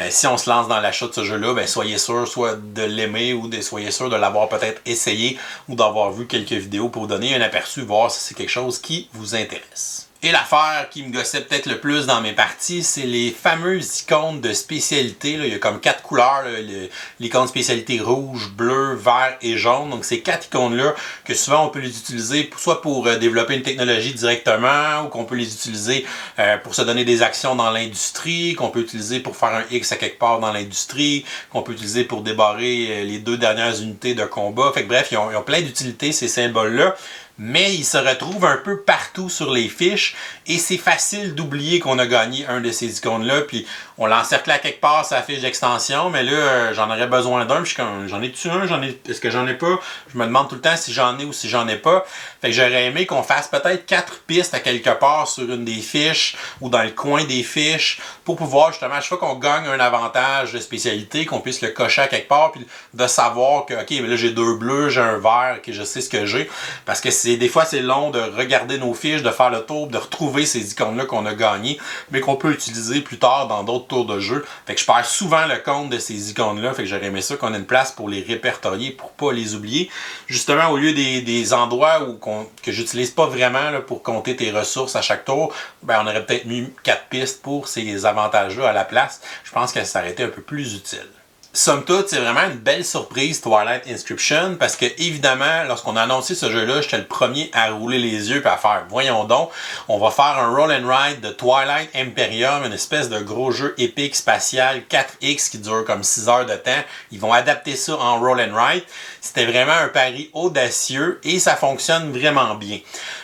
si on se lance dans l'achat de ce jeu-là, ben soyez sûr soit de l'aimer ou soyez sûr de l'avoir peut-être essayé ou d'avoir vu quelques vidéos pour vous donner un aperçu, voir si c'est quelque chose qui vous intéresse. Et l'affaire qui me gossait peut-être le plus dans mes parties, c'est les fameuses icônes de spécialité. Là. Il y a comme 4 couleurs, l'icône spécialité rouge, bleu, vert et jaune. Donc ces 4 icônes-là, que souvent on peut les utiliser soit pour développer une technologie directement, ou qu'on peut les utiliser pour se donner des actions dans l'industrie, qu'on peut utiliser pour faire un X à quelque part dans l'industrie, qu'on peut utiliser pour débarrer les 2 dernières unités de combat. Fait que bref, ils ont plein d'utilités ces symboles-là. Mais il se retrouve un peu partout sur les fiches et c'est facile d'oublier qu'on a gagné un de ces icônes-là, puis on l'encercle à quelque part sur la fiche d'extension, mais là, j'en aurais besoin d'un, puis je suis comme, j'en ai-tu un? Est-ce que j'en ai pas? Je me demande tout le temps si j'en ai ou si j'en ai pas. Fait que j'aurais aimé qu'on fasse peut-être 4 pistes à quelque part sur une des fiches ou dans le coin des fiches pour pouvoir justement, à chaque fois qu'on gagne un avantage de spécialité, qu'on puisse le cocher à quelque part, puis de savoir que, ok, mais là j'ai 2 bleus, j'ai un vert, que je sais ce que j'ai, parce que des fois c'est long de regarder nos fiches, de faire le tour, de retrouver ces icônes-là qu'on a gagnées, mais qu'on peut utiliser plus tard dans d'autres tours de jeu. Fait que je perds souvent le compte de ces icônes-là, fait que j'aurais aimé ça qu'on ait une place pour les répertorier, pour pas les oublier. Justement, au lieu des endroits que j'utilise pas vraiment là, pour compter tes ressources à chaque tour, ben on aurait peut-être mis 4 pistes pour ces avantages-là à la place. Je pense que ça aurait été un peu plus utile. Somme toute, c'est vraiment une belle surprise Twilight Inscription parce que évidemment, lorsqu'on a annoncé ce jeu-là, j'étais le premier à rouler les yeux et à faire voyons donc, on va faire un roll and ride de Twilight Imperium, une espèce de gros jeu épique spatial 4X qui dure comme 6 heures de temps. Ils vont adapter ça en roll and ride. C'était vraiment un pari audacieux et ça fonctionne vraiment bien.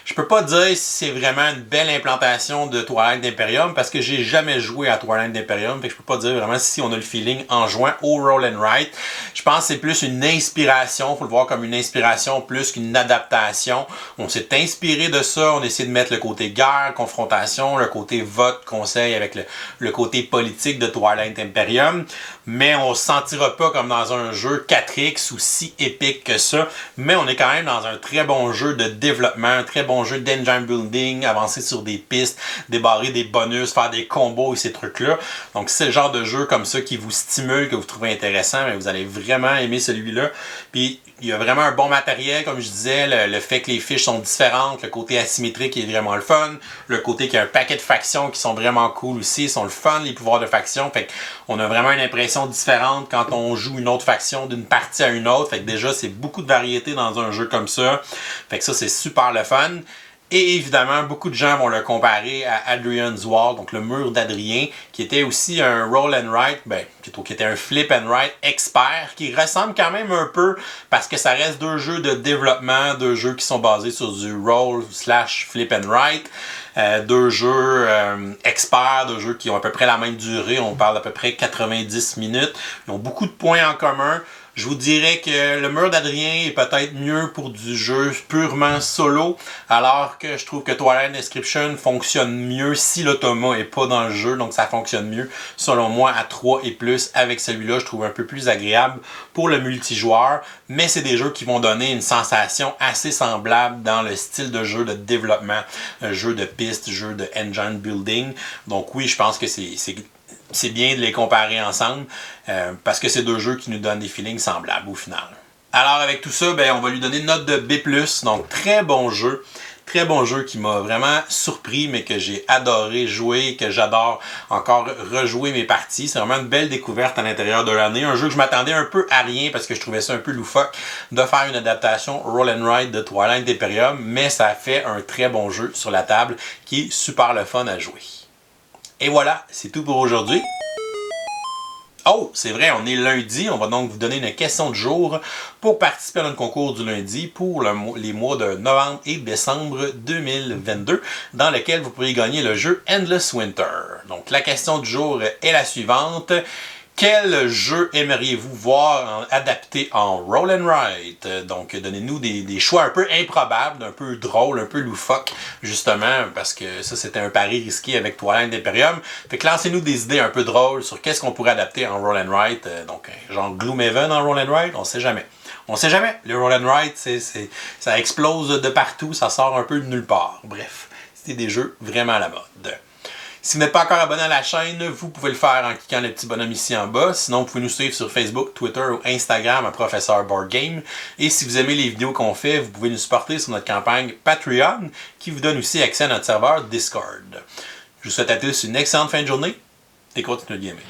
Je peux pas dire si c'est vraiment une belle implantation de Twilight Imperium parce que j'ai jamais joué à Twilight Imperium, fait que je peux pas dire vraiment si on a le feeling en jouant au roll and ride. Je pense que c'est plus une inspiration, faut le voir comme une inspiration plus qu'une adaptation. On s'est inspiré de ça, on a essayé de mettre le côté guerre, confrontation, le côté vote, conseil avec le côté politique de Twilight Imperium, mais on se sentira pas comme dans un jeu 4X ou si épique que ça, mais on est quand même dans un très bon jeu de développement, un très bon jeu d'engine building, avancer sur des pistes, débarrer des bonus, faire des combos et ces trucs-là. Donc c'est le genre de jeu comme ça qui vous stimule, que vous trouvez intéressant, mais vous allez vraiment aimer celui-là. Puis il y a vraiment un bon matériel, comme je disais, le fait que les fiches sont différentes, le côté asymétrique est vraiment le fun, le côté qu'il y a un paquet de factions qui sont vraiment cool aussi, ils sont le fun, les pouvoirs de faction, fait qu'on a vraiment une impression différente quand on joue une autre faction d'une partie à une autre, fait que déjà c'est beaucoup de variété dans un jeu comme ça, fait que ça c'est super le fun. Et évidemment, beaucoup de gens vont le comparer à Adrian's Wall, donc le mur d'Adrien, qui était aussi un roll and write, plutôt qui était un flip and write expert, qui ressemble quand même un peu, parce que ça reste deux jeux de développement, deux jeux qui sont basés sur du roll / flip and write, deux jeux experts, deux jeux qui ont à peu près la même durée, on parle d'à peu près 90 minutes, ils ont beaucoup de points en commun. Je vous dirais que le mur d'Adrien est peut-être mieux pour du jeu purement solo, alors que je trouve que Twilight Inscription fonctionne mieux si l'automa n'est pas dans le jeu, donc ça fonctionne mieux, selon moi, à 3 et plus avec celui-là. Je trouve un peu plus agréable pour le multijoueur, mais c'est des jeux qui vont donner une sensation assez semblable dans le style de jeu de développement, jeu de piste, jeu de engine building. Donc oui, je pense que c'est bien de les comparer ensemble parce que c'est deux jeux qui nous donnent des feelings semblables au final. Alors avec tout ça, on va lui donner une note de B+, donc très bon jeu. Très bon jeu qui m'a vraiment surpris, mais que j'ai adoré jouer, que j'adore encore rejouer mes parties. C'est vraiment une belle découverte à l'intérieur de l'année. Un jeu que je m'attendais un peu à rien parce que je trouvais ça un peu loufoque de faire une adaptation Roll and Ride de Twilight Imperium, mais ça a fait un très bon jeu sur la table qui est super le fun à jouer. Et voilà, c'est tout pour aujourd'hui. Oh, c'est vrai, on est lundi. On va donc vous donner une question du jour pour participer à notre concours du lundi pour les mois de novembre et décembre 2022, dans lequel vous pourrez gagner le jeu Endless Winter. Donc, la question du jour est la suivante. Quel jeu aimeriez-vous voir adapté en roll and write? Donc, donnez-nous des choix un peu improbables, un peu drôles, un peu loufoques, justement, parce que ça, c'était un pari risqué avec Twilight Imperium. Fait que lancez-nous des idées un peu drôles sur qu'est-ce qu'on pourrait adapter en roll and write. Donc, genre Gloomhaven en roll and write, on sait jamais. On sait jamais. Le roll and write, ça explose de partout, ça sort un peu de nulle part. Bref, c'était des jeux vraiment à la mode. Si vous n'êtes pas encore abonné à la chaîne, vous pouvez le faire en cliquant le petit bonhomme ici en bas. Sinon, vous pouvez nous suivre sur Facebook, Twitter ou Instagram à Professeur Board Game. Et si vous aimez les vidéos qu'on fait, vous pouvez nous supporter sur notre campagne Patreon, qui vous donne aussi accès à notre serveur Discord. Je vous souhaite à tous une excellente fin de journée et continuez de gamer.